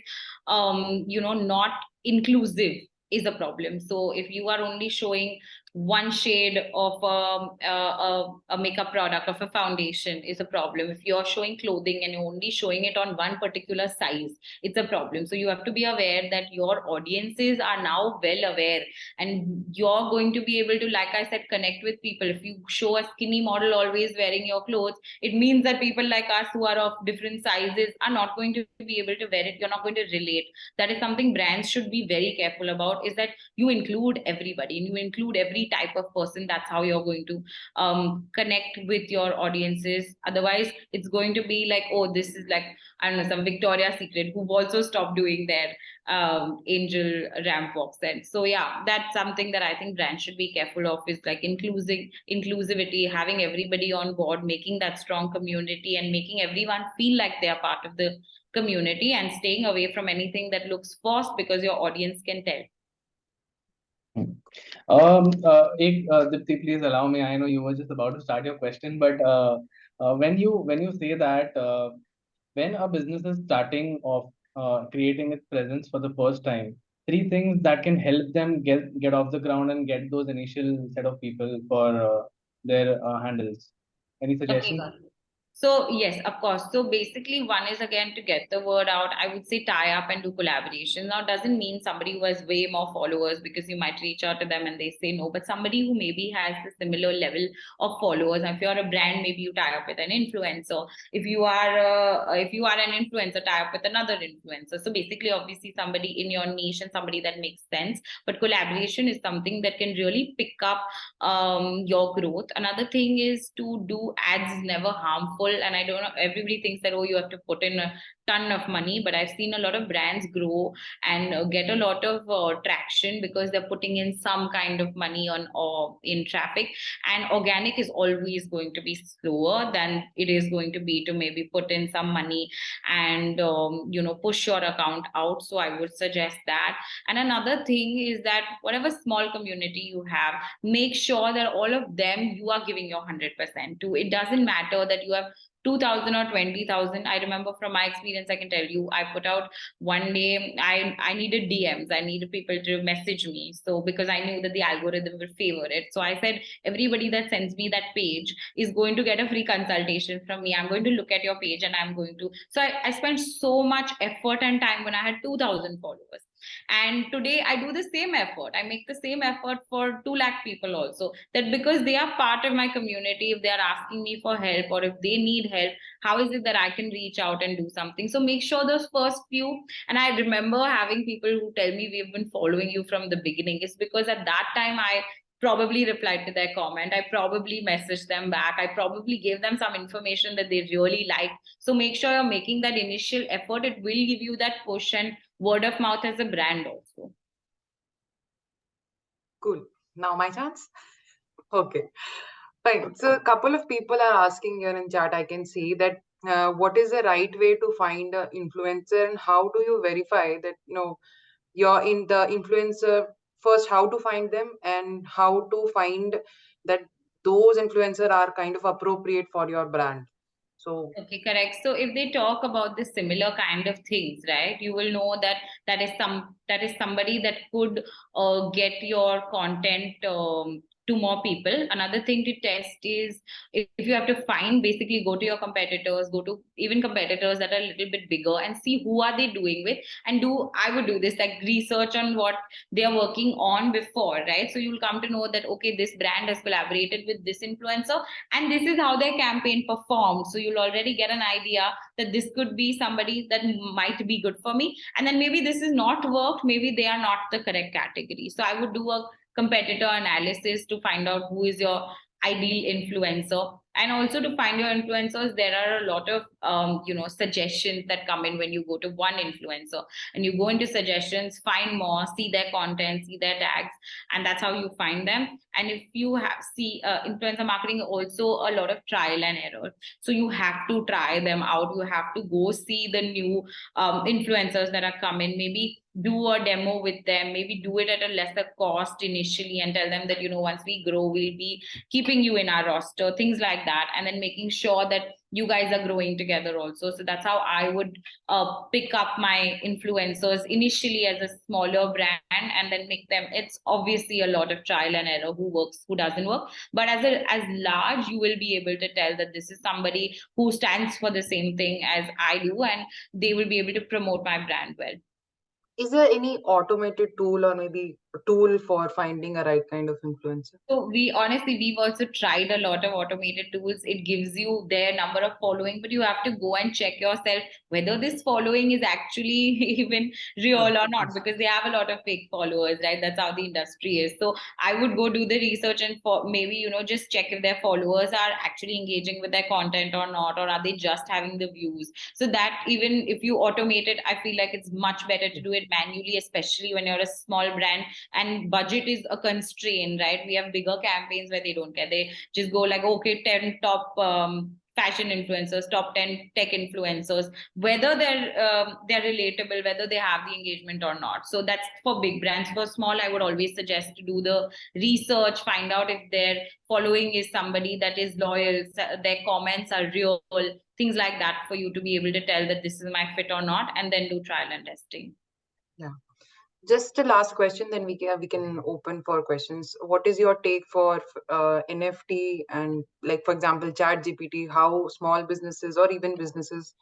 not inclusive is a problem. So if you are only showing one shade of a makeup product, of a foundation, is a problem. If you're showing clothing and you're only showing it on one particular size, it's a problem. So you have to be aware that your audiences are now well aware, and you're going to be able to, like I said, connect with people. If you show a skinny model always wearing your clothes, it means that people like us who are of different sizes are not going to be able to wear it. You're not going to relate. That is something brands should be very careful about, is that you include everybody and you include every type of person. That's how you're going to connect with your audiences. Otherwise, it's going to be like, oh, this is like, I don't know, some Victoria's Secret who've also stopped doing their angel ramp walks. And so, yeah, that's something that I think brands should be careful of, is like inclusivity, having everybody on board, making that strong community and making everyone feel like they are part of the community, and staying away from anything that looks forced, because your audience can tell. Dipti, please allow me. I know you were just about to start your question, but when you say that when a business is starting off creating its presence for the first time, 3 things that can help them get off the ground and get those initial set of people for their handles. Any Okay, suggestions? got it. So yes, of course. So basically, one is again to get the word out. I would say tie up and do collaboration. Now, doesn't mean somebody who has way more followers, because you might reach out to them and they say no, but somebody who maybe has the similar level of followers. If you're a brand, maybe you tie up with an influencer. If you are an influencer, tie up with another influencer. So basically, obviously, somebody in your niche and somebody that makes sense. But collaboration is something that can really pick up your growth. Another thing is to do ads is never harmful. And I don't know, everybody thinks that, oh, you have to put in a ton of money, but I've seen a lot of brands grow and get a lot of traction because they're putting in some kind of money on or in traffic. And organic is always going to be slower than it is going to be to maybe put in some money and push your account out. So I would suggest that. And another thing is that whatever small community you have, make sure that all of them you are giving your 100% to. It doesn't matter that you have 2,000 or 20,000. I remember from my experience, I can tell you, I put out one day, I needed DMs, I needed people to message me. So because I knew that the algorithm will favor it. So I said, everybody that sends me that page is going to get a free consultation from me. I'm going to look at your page and I'm going to. So I spent so much effort and time when I had 2,000 followers. And today I do the same effort. I make the same effort for 2 lakh people also. That because they are part of my community, if they are asking me for help or if they need help, how is it that I can reach out and do something? So make sure those first few, and I remember having people who tell me we've been following you from the beginning. It's because at that time I probably replied to their comment. I probably messaged them back. I probably gave them some information that they really liked. So make sure you're making that initial effort. It will give you that push and word of mouth as a brand also. Cool. Now my chance. Okay. Fine. So a couple of people are asking here in chat. I can see that what is the right way to find an influencer and how do you verify that you're in the influencer first, how to find them and how to find that those influencers are kind of appropriate for your brand. So Okay, correct. So if they talk about the similar kind of things, right, you will know that that is somebody that could get your content to more people. Another thing to test is if you have to find, basically go to your competitors, go to even competitors that are a little bit bigger and see who are they doing with, and I would do this, like research on what they are working on before, right? So you'll come to know that, okay, this brand has collaborated with this influencer and this is how their campaign performed. So you'll already get an idea that this could be somebody that might be good for me. And then maybe this is not worked, maybe they are not the correct category. So I would do a competitor analysis to find out who is your ideal influencer. And also to find your influencers, there are a lot of suggestions that come in when you go to one influencer, and you go into suggestions, find more, see their content, see their tags, and that's how you find them. And if you see influencer marketing, also a lot of trial and error. So you have to try them out. You have to go see the new influencers that are coming. Maybe do a demo with them, maybe do it at a lesser cost initially and tell them that, once we grow, we'll be keeping you in our roster, things like that. And then making sure that you guys are growing together also. So that's how I would pick up my influencers initially as a smaller brand and then make them. It's obviously a lot of trial and error, who works, who doesn't work. But as large, you will be able to tell that this is somebody who stands for the same thing as I do, and they will be able to promote my brand well. is there any automated tool or maybe a tool for finding a right kind of influencer? So we've also tried a lot of automated tools. It gives you their number of following, but you have to go and check yourself whether this following is actually even real or not, because they have a lot of fake followers, right? That's how the industry is. So I would go do the research and maybe, just check if their followers are actually engaging with their content or not, or are they just having the views. So that even if you automate it, I feel like it's much better to do it manually, especially when you're a small brand and budget is a constraint, right? We have bigger campaigns where they don't care. They just go like, okay, 10 top fashion influencers, top 10 tech influencers, whether they're relatable, whether they have the engagement or not. So that's for big brands. For small, I would always suggest to do the research, find out if their following is somebody that is loyal, their comments are real, things like that, for you to be able to tell that this is my fit or not, and then do trial and testing. Yeah. Just a last question, then we can open for questions. What is your take for NFT and, like, for example, Chat GPT? How small businesses or even businesses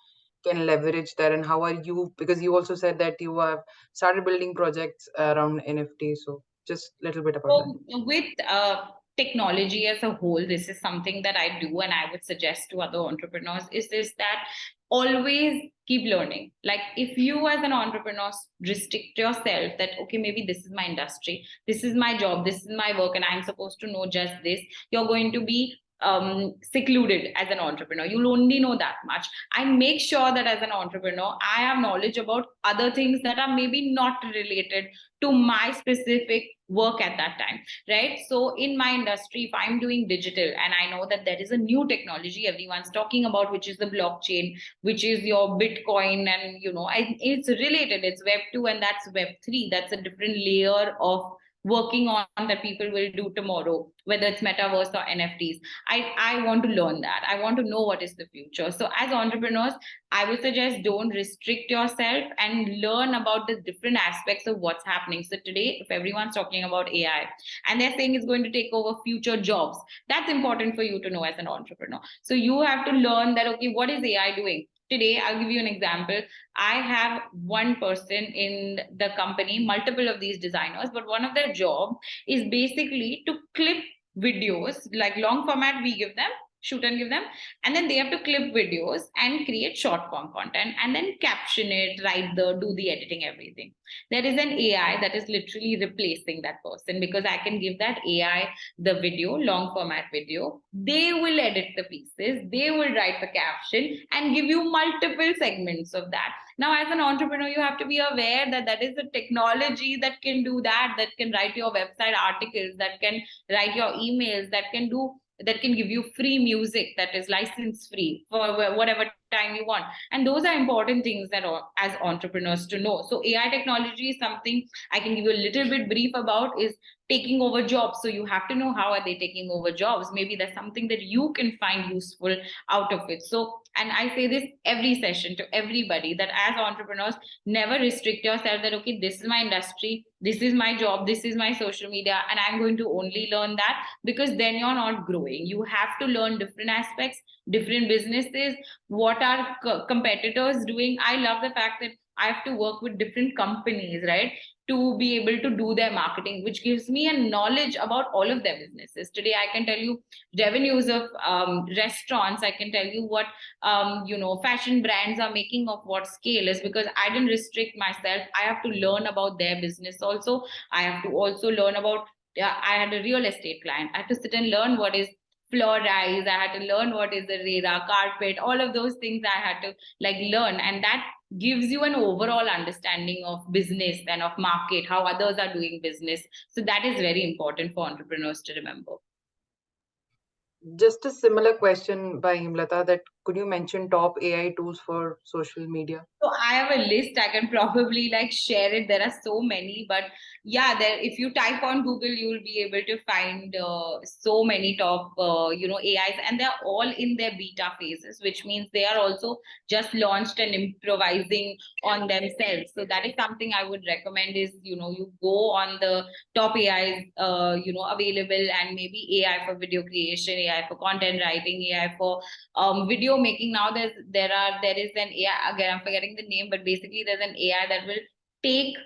can leverage that, and how are you? Because you also said that you have started building projects around NFT. So just a little bit about that. So with technology as a whole, this is something that I do, and I would suggest to other entrepreneurs is this, that always keep learning. Like, if you as an entrepreneur restrict yourself that, okay, maybe this is my industry, this is my job, this is my work, and I'm supposed to know just this, you're going to be secluded as an entrepreneur. You'll only know that much. I make sure that as an entrepreneur, I have knowledge about other things that are maybe not related to my specific work at that time, right? So in my industry, if I'm doing digital and I know that there is a new technology everyone's talking about, which is the blockchain, which is your Bitcoin, and it's related, it's Web 2 and that's Web 3, that's a different layer of working on that people will do tomorrow, whether it's metaverse or NFTs. I want to learn that. I want to know what is the future. So as entrepreneurs, I would suggest don't restrict yourself and learn about the different aspects of what's happening. So today, if everyone's talking about AI and they're saying it's going to take over future jobs, that's important for you to know as an entrepreneur. So you have to learn that, okay, what is AI doing? Today, I'll give you an example. I have one person in the company, multiple of these designers, but one of their job is basically to clip videos, like long format we give them, shoot and give them, and then they have to clip videos and create short form content and then caption it, do the editing, everything. There is an AI that is literally replacing that person, because I can give that AI the video, long format video. They will edit the pieces, they will write the caption and give you multiple segments of that. Now, as an entrepreneur, you have to be aware that that is a technology that can do that, that can write your website articles, that can write your emails, that can give you free music that is license free for whatever time you want. And those are important things that as entrepreneurs to know. So AI technology is something I can give you a little bit brief about, is taking over jobs. So you have to know how are they taking over jobs. Maybe there's something that you can find useful out of it. So, and I say this every session to everybody, that as entrepreneurs, never restrict yourself that, okay, this is my industry, this is my job, this is my social media, and I'm going to only learn that, because then you're not growing. You have to learn different aspects, different businesses, what are competitors doing. I love the fact that I have to work with different companies, right, to be able to do their marketing, which gives me a knowledge about all of their businesses. Today, I can tell you revenues of restaurants. I can tell you what fashion brands are making of what scale, is because I didn't restrict myself. I have to learn about their business also. I have to also learn about. I had a real estate client. I had to sit and learn what is floor rise. I had to learn what is the RERA, carpet, all of those things I had to learn. And that gives you an overall understanding of business and of market, how others are doing business. So that is very important for entrepreneurs to remember. Just a similar question by Himlata, that could you mention top AI tools for social media? So I have a list. I can probably share it. There are so many, but yeah, there. If you type on Google, you will be able to find so many top AIs, and they're all in their beta phases, which means they are also just launched and improvising on themselves. So that is something I would recommend. Is you go on the top AIs available, and maybe AI for video creation, AI for content writing, AI for video making. Now there is an AI, again I'm forgetting the name, but basically there's an AI that will take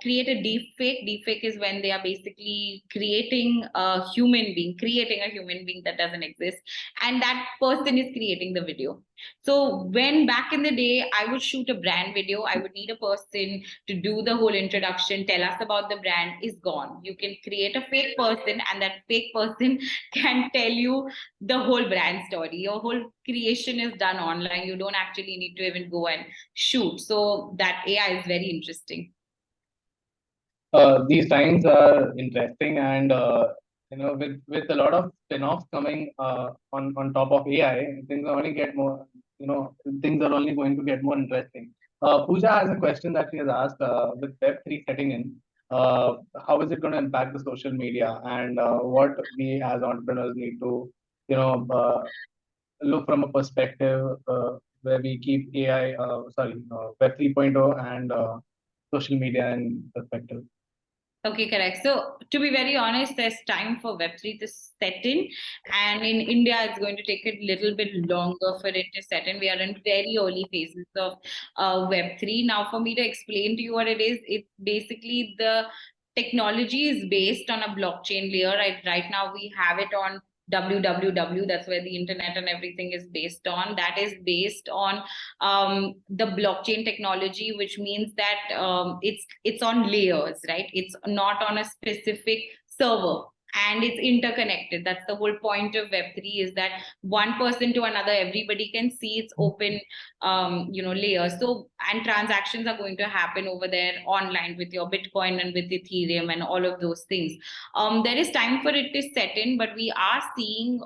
create a deep fake. Deep fake is when they are basically creating a human being that doesn't exist, and that person is creating the video. So when back in the day I would shoot a brand video, I would need a person to do the whole introduction, tell us about the brand, is gone. You can create a fake person, and that fake person can tell you the whole brand story. Your whole creation is done online. You don't actually need to even go and shoot. So that AI is very interesting. These times are interesting, and with a lot of spin-offs coming on top of AI, things are only get more. Things are only going to get more interesting. Pooja has a question that she has asked, with Web3 setting in. How is it going to impact the social media, and what we as entrepreneurs need to, look from a perspective where we keep AI, Web 3.0 and social media and perspective. Okay, correct. So, to be very honest, there's time for Web3 to set in, and in India, it's going to take a little bit longer for it to set in. We are in very early phases of Web3. Now, for me to explain to you what it is, it's basically the technology is based on a blockchain layer. Right now, we have it on www. That's where the internet and everything is based on. That is based on the blockchain technology, which means that it's on layers, right? It's not on a specific server, and it's interconnected. That's the whole point of Web3, is that one person to another, everybody can see its open layers. So, and transactions are going to happen over there online with your Bitcoin and with Ethereum and all of those things. There is time for it to set in, but we are seeing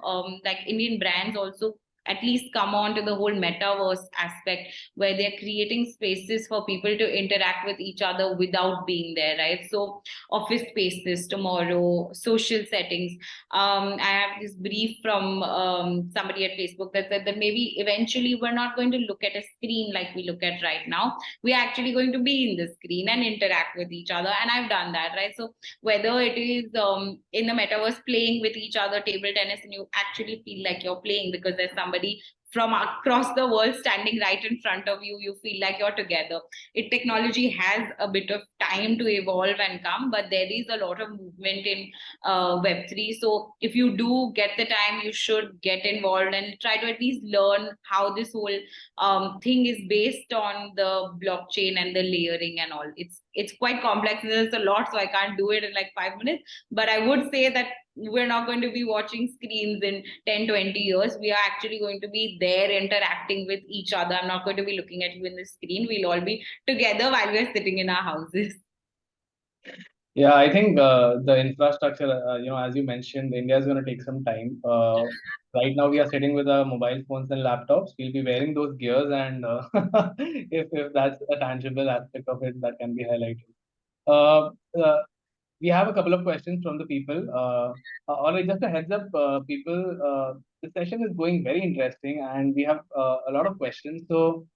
like Indian brands also at least come on to the whole metaverse aspect, where they're creating spaces for people to interact with each other without being there, right? So office spaces tomorrow, social settings. I have this brief from somebody at Facebook that said that maybe eventually we're not going to look at a screen like we look at right now. We're actually going to be in the screen and interact with each other. And I've done that, right? So whether it is in the metaverse playing with each other table tennis, and you actually feel like you're playing because there's somebody from across the world standing right in front of you, you feel like you're together. Technology has a bit of time to evolve and come, but there is a lot of movement in Web3. So if you do get the time, you should get involved and try to at least learn how this whole thing is based on the blockchain and the layering and all. It's quite complex. There's a lot, so I can't do it in like 5 minutes. But I would say that we're not going to be watching screens in 10-20 years. We are actually going to be there interacting with each other. I'm not going to be looking at you in the screen. We'll all be together while we're sitting in our houses. Yeah, I think the infrastructure, as you mentioned, India is going to take some time. Right now, we are sitting with our mobile phones and laptops. We'll be wearing those gears, and if that's a tangible aspect of it, that can be highlighted. Uh, uh, we have a couple of questions from the people. All right, just a heads up, people. The session is going very interesting, and we have a lot of questions. So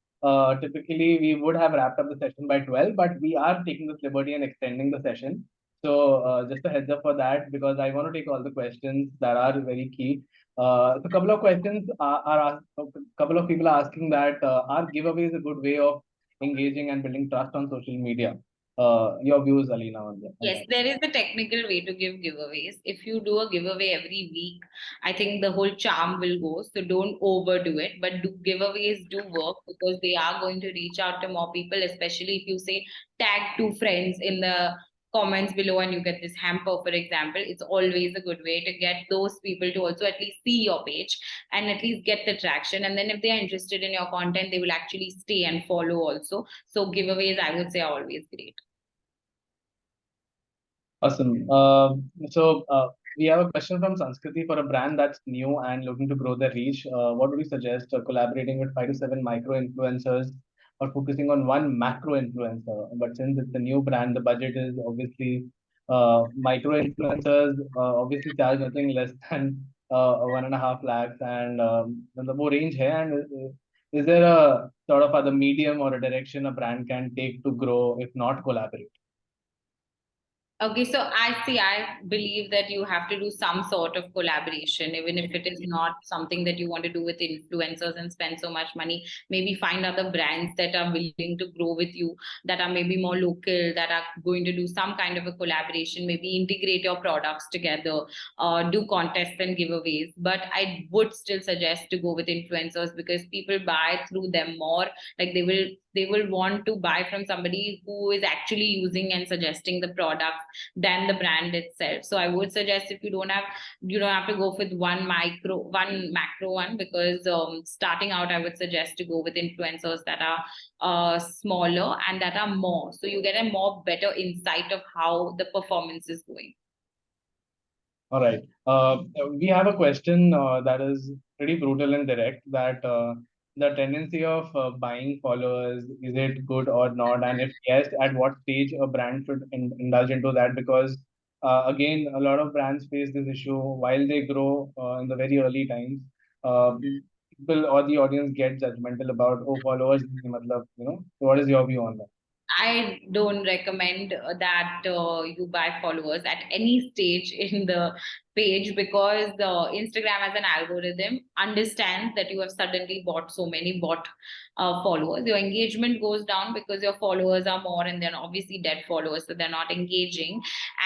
typically, we would have wrapped up the session by 12, but we are taking this liberty and extending the session. So just a heads up for that, because I want to take all the questions that are very key. So a couple of questions are asked, a couple of people are asking that are giveaways a good way of engaging and building trust on social media? Your views, Aleena, on that. Yes, there is a technical way to give giveaways. If you do a giveaway every week, I think the whole charm will go. So don't overdo it, but giveaways do work because they are going to reach out to more people, especially if you say tag two friends in the comments below and you get this hamper, for example. It's always a good way to get those people to also at least see your page and at least get the traction. And then if they are interested in your content, they will actually stay and follow also. So giveaways, I would say, are always great. Awesome. We have a question from Sanskriti for a brand that's new and looking to grow their reach. What would you suggest? Collaborating with 5 to 7 micro influencers or focusing on one macro influencer? But since it's a new brand, the budget is obviously micro influencers obviously charge nothing less than 1.5 lakhs, and the more range here. And is there a sort of other medium or a direction a brand can take to grow, if not collaborate? Okay, so I believe that you have to do some sort of collaboration, even if it is not something that you want to do with influencers and spend so much money. Maybe find other brands that are willing to grow with you, that are maybe more local, that are going to do some kind of a collaboration, maybe integrate your products together, do contests and giveaways. But I would still suggest to go with influencers because people buy through them more. Like they will want to buy from somebody who is actually using and suggesting the product than the brand itself. So I would suggest, if you don't have to go with one macro one, because starting out, I would suggest to go with influencers that are smaller and that are more, so you get a more better insight of how the performance is going. All right. We have a question that is pretty brutal and direct, that the tendency of buying followers, is it good or not? And if yes, at what stage a brand should indulge into that? Because again, a lot of brands face this issue while they grow in the very early times. People or the audience get judgmental about, oh, followers, matlab, So what is your view on that? I don't recommend that you buy followers at any stage in the page, because Instagram as an algorithm understands that you have suddenly bought so many followers. Your engagement goes down because your followers are more, and they're obviously dead followers, so they're not engaging.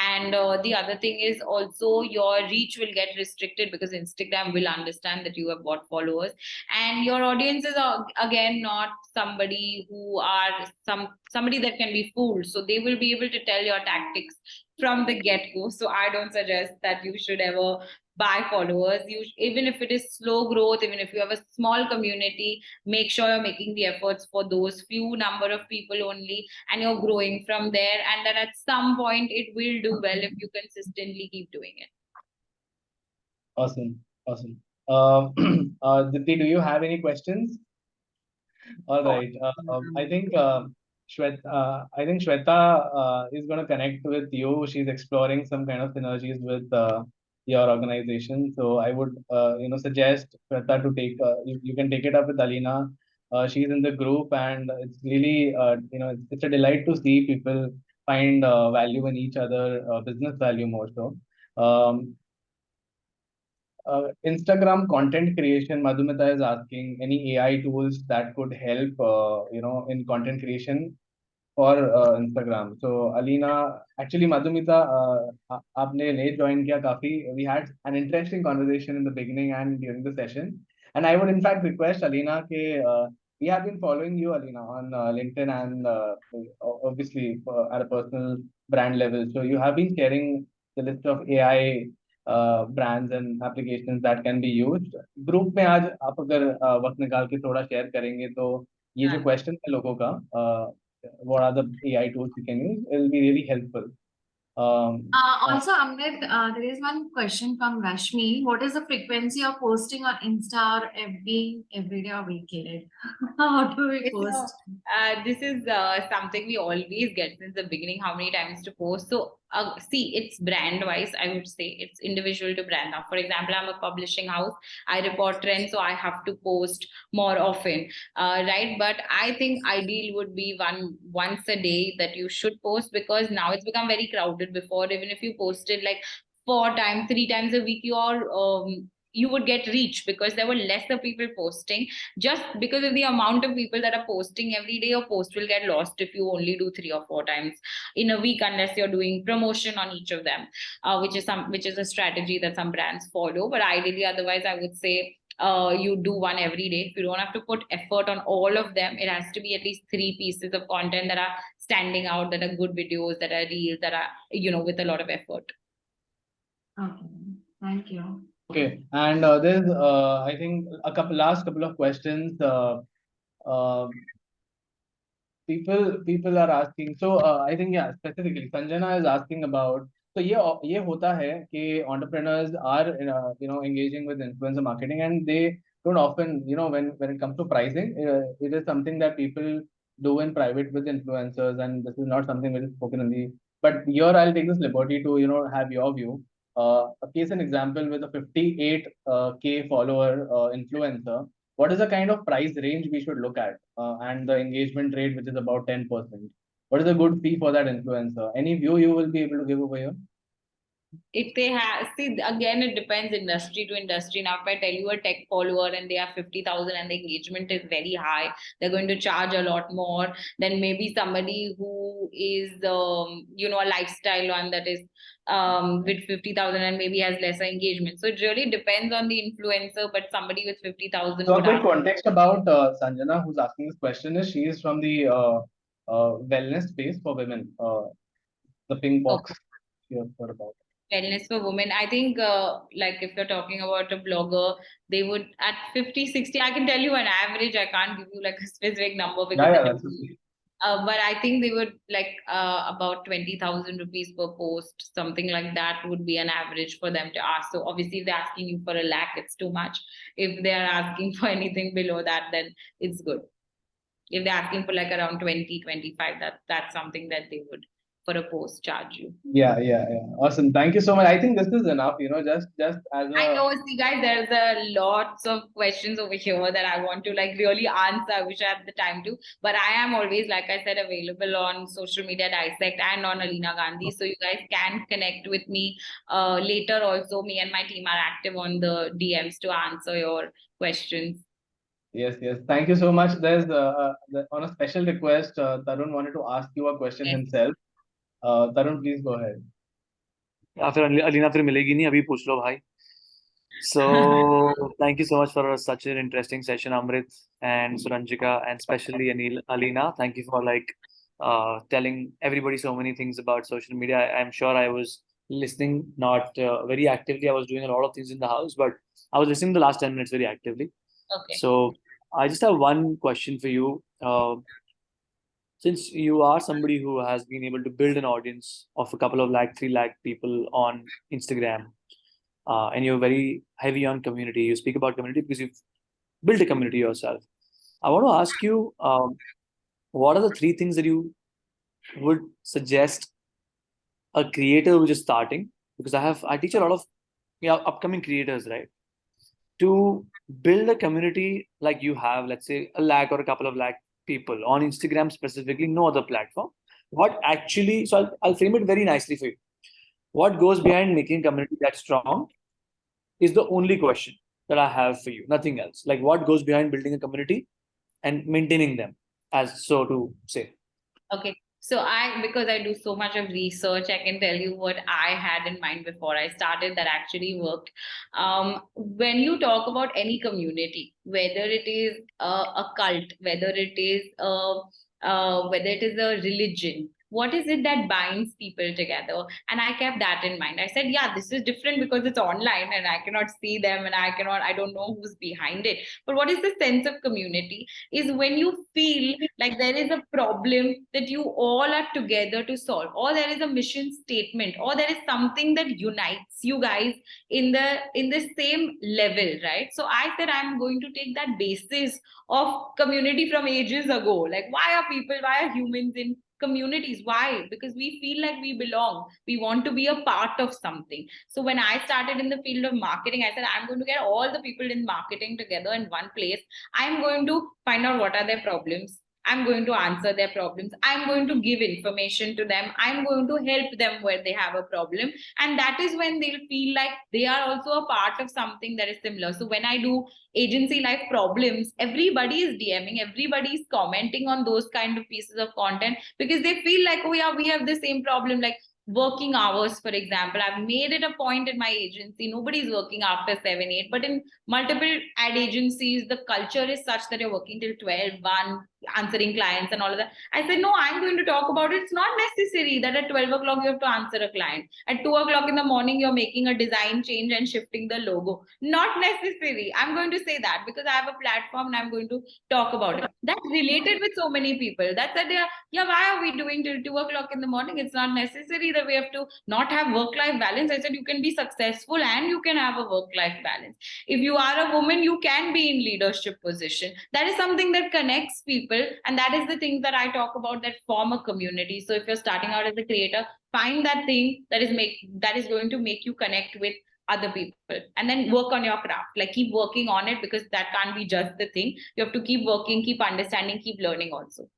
And the other thing is also your reach will get restricted because Instagram will understand that you have bought followers, and your audiences are again not somebody who are somebody that can be fooled, so they will be able to tell your tactics from the get-go. So I don't suggest that you should ever buy followers. You, even if it is slow growth, even if you have a small community, make sure you're making the efforts for those few number of people only, and you're growing from there, and then at some point it will do well if you consistently keep doing it. Awesome. Awesome. Dipti, do you have any questions? All right. I think Shweta is going to connect with you. She's exploring some kind of synergies with your organization. So I would, suggest Shweta to take. You can take it up with Aleena. She's in the group, and it's really, it's a delight to see people find value in each other, business value more so. Instagram content creation, Madhumita is asking any AI tools that could help, in content creation for Instagram. So Aleena, actually Madhumita, आपने late join किया काफी. We had an interesting conversation in the beginning and during the session. And I would in fact request Aleena कि we have been following you, Aleena, on LinkedIn and obviously at a personal brand level. So you have been sharing the list of AI brands and applications that can be used. Group में आज आप अगर वक्त निकाल के थोड़ा share करेंगे तो ये जो question है लोगों का, what are the AI tools you can use, it will be really helpful. Also, Amrit, there is one question from Rashmi. What is the frequency of posting on Insta or FB every day or weekend? How do we post? This is something we always get since the beginning, how many times to post. So see, it's brand wise, I would say it's individual to brand. Now, for example, I'm a publishing house, I report trends, so I have to post more often, right? But I think ideal would be once a day that you should post, because now it's become very crowded. Before, even if you posted like 4 times, 3 times a week, you would get reach because there were lesser people posting. Just because of the amount of people that are posting every day, your post will get lost if you only do 3 or 4 times in a week, unless you're doing promotion on each of them, which is a strategy that some brands follow. But ideally, otherwise, I would say you do one every day. If you don't have to put effort on all of them, it has to be at least 3 pieces of content that are standing out, that are good videos, that are reels, that are with a lot of effort. Okay, thank you. Okay, and there's I think last couple of questions. People are asking. So I think, yeah, specifically Sanjana is asking about. So ये होता है कि entrepreneurs are engaging with influencer marketing, and they don't often, when it comes to pricing, it is something that people do in private with influencers, and this is not something which is spoken in the. But here I'll take this liberty to have your view. A case and example with a 58K follower influencer, what is the kind of price range we should look at, and the engagement rate, which is about 10%? What is a good fee for that influencer? Any view you will be able to give over here? If they have, see, again, it depends industry to industry. Now, if I tell you a tech follower and they have 50,000 and the engagement is very high, they're going to charge a lot more than maybe somebody who is, a lifestyle one that is with 50,000 and maybe has lesser engagement. So it really depends on the influencer, but somebody with 50,000. So a quick context about Sanjana, who's asking this question, is she is from the wellness space for women, the pink box. Okay. You have heard about it. Wellness for women. I think like if you're talking about a blogger, they would at 50, 60, I can tell you an average. I can't give you like a specific number because That's okay. but I think they would like about 20,000 rupees per post, something like that would be an average for them to ask. So obviously if they're asking you for 1 lakh, it's too much. If they're asking for anything below that, then it's good. If they're asking for like around 20, 25, that's something that they would for a post charge you. Yeah. Awesome. Thank you so much. I think this is enough, just as I a know, see guys, there's a lots of questions over here that I want to like really answer. I wish I had the time to, but I am always, like I said, available on social media Dissect and on Aleena Gandhi. So you guys can connect with me later also. Me and my team are active on the DMs to answer your questions. Yes. Thank you so much. There's on a special request, Tarun wanted to ask you a question Yes. himself. Tarun, please go ahead. या फिर अलीना फिर मिलेगी नहीं, अभी पूछ लो भाई. So thank you so much for such an interesting session, Amrit and Suranjika, and especially Aleena. Thank you for telling everybody so many things about social media. I'm sure I was listening, not very actively. I was doing a lot of things in the house, but I was listening the last 10 minutes very actively. Okay. So I just have one question for you. Since you are somebody who has been able to build an audience of a couple of 3 lakh people on Instagram, and you're very heavy on community, you speak about community because you've built a community yourself. I want to ask you, what are the 3 things that you would suggest a creator who is starting? Because I teach a lot of upcoming creators, right? To build a community like you have, let's say 1 lakh or a couple of lakh people on Instagram specifically, no other platform. What actually, so I'll frame it very nicely for you. What goes behind making a community that strong is the only question that I have for you, nothing else. Like what goes behind building a community and maintaining them, as so to say. Okay. So because I do so much of research, I can tell you what I had in mind before I started that actually worked. When you talk about any community, whether it is a cult, whether it is a religion, what is it that binds people together? And I kept that in mind. I said, yeah, this is different because it's online and I cannot see them and I don't know who's behind it. But what is the sense of community? Is when you feel like there is a problem that you all are together to solve, or there is a mission statement, or there is something that unites you guys in the same level, right? So I said I'm going to take that basis of community from ages ago. Like why are humans in communities? Why? Because we feel like we belong, we want to be a part of something. So when I started in the field of marketing, I said I'm going to get all the people in marketing together in one place. I'm going to find out what are their problems. I'm going to answer their problems. I'm going to give information to them. I'm going to help them where they have a problem. And that is when they'll feel like they are also a part of something that is similar. So when I do agency life problems, everybody is DMing, everybody is commenting on those kind of pieces of content because they feel like, oh yeah, we have the same problem. Like working hours, for example, I've made it a point in my agency, nobody's working after 7 8, but in multiple ad agencies the culture is such that you're working till 12 1, answering clients and all of that. I said, no, I'm going to talk about it. It's not necessary that at 12 o'clock you have to answer a client. At 2 o'clock in the morning you're making a design change and shifting the logo. Not necessary. I'm going to say that because I have a platform and I'm going to talk about it. That's related with so many people. That said, yeah, why are we doing till 2 o'clock in the morning? It's not necessary that we have to not have work-life balance. I said you can be successful and you can have a work-life balance. If you are a woman, you can be in leadership position. That is something that connects people, and that is the thing that I talk about that form a community. So if you're starting out as a creator, find that thing that is going to make you connect with other people, and then work on your craft. Like keep working on it because that can't be just the thing. You have to keep working, keep understanding, keep learning also.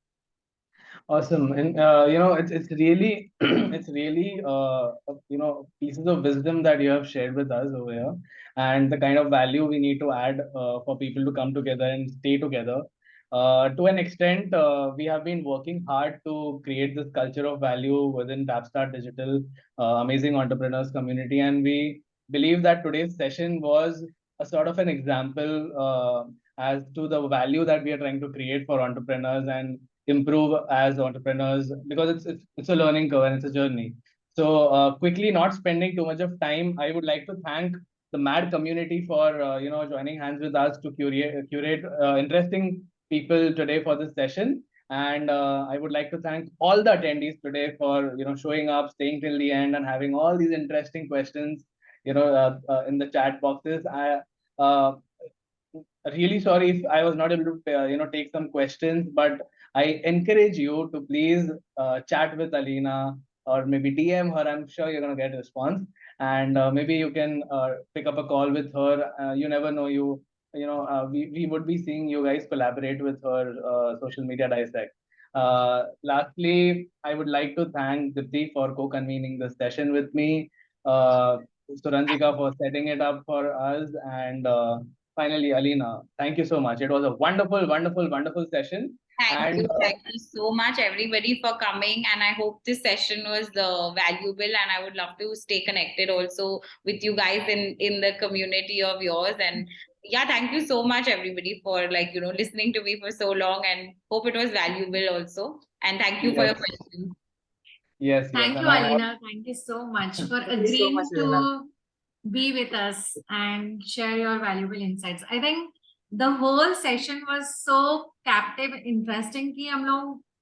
Awesome. And it's really it's really pieces of wisdom that you have shared with us over here, and the kind of value we need to add for people to come together and stay together. To an extent, we have been working hard to create this culture of value within Tapstart Digital, amazing entrepreneurs community, and we believe that today's session was a sort of an example as to the value that we are trying to create for entrepreneurs and improve as entrepreneurs, because it's a learning curve and it's a journey. So quickly, not spending too much of time, I would like to thank the MAD community for joining hands with us to curate interesting people today for this session. And I would like to thank all the attendees today for showing up, staying till the end, and having all these interesting questions in the chat boxes. I really sorry if I was not able to take some questions, but I encourage you to please chat with Aleena, or maybe DM her. I'm sure you're gonna get a response, and maybe you can pick up a call with her. You never know. We would be seeing you guys collaborate with her social media dissect. Lastly, I would like to thank Dipti for co-convening this session with me, Suranjika for setting it up for us, and finally, Aleena, thank you so much. It was a wonderful, wonderful, wonderful session. Thank you so much, everybody, for coming. And I hope this session was valuable. And I would love to stay connected also with you guys in the community of yours. And yeah, thank you so much, everybody, for listening to me for so long. And hope it was valuable also. And thank you for your questions. Yes. Thank you, Aleena. Thank you so much for agreeing to be with us and share your valuable insights. I think the whole session was so captive, interesting.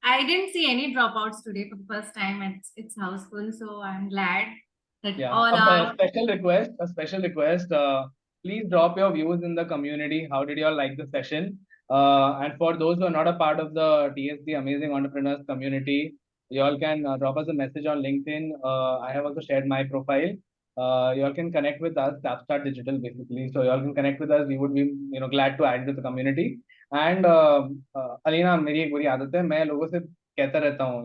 I didn't see any dropouts today for the first time. It's houseful, so I'm glad that all are. A special request. Please drop your views in the community. How did you all like the session? And for those who are not a part of the TSD Amazing Entrepreneurs community, you all can drop us a message on LinkedIn. I have also shared my profile. You all can connect with us, Tapstart Digital, basically. So you all can connect with us. We would be glad to add to the community. And Aleena, मेरी एक बुरी आदत है, मैं लोगों से कहता रहता हूँ,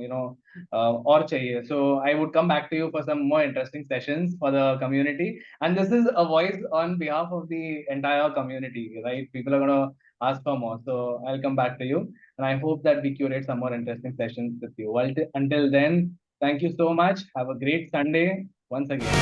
और चाहिए. So I would come back to you for some more interesting sessions for the community. And this is a voice on behalf of the entire community, right? People are going to ask for more. So I'll come back to you. And I hope that we curate some more interesting sessions with you. Well, until then, thank you so much. Have a great Sunday once again.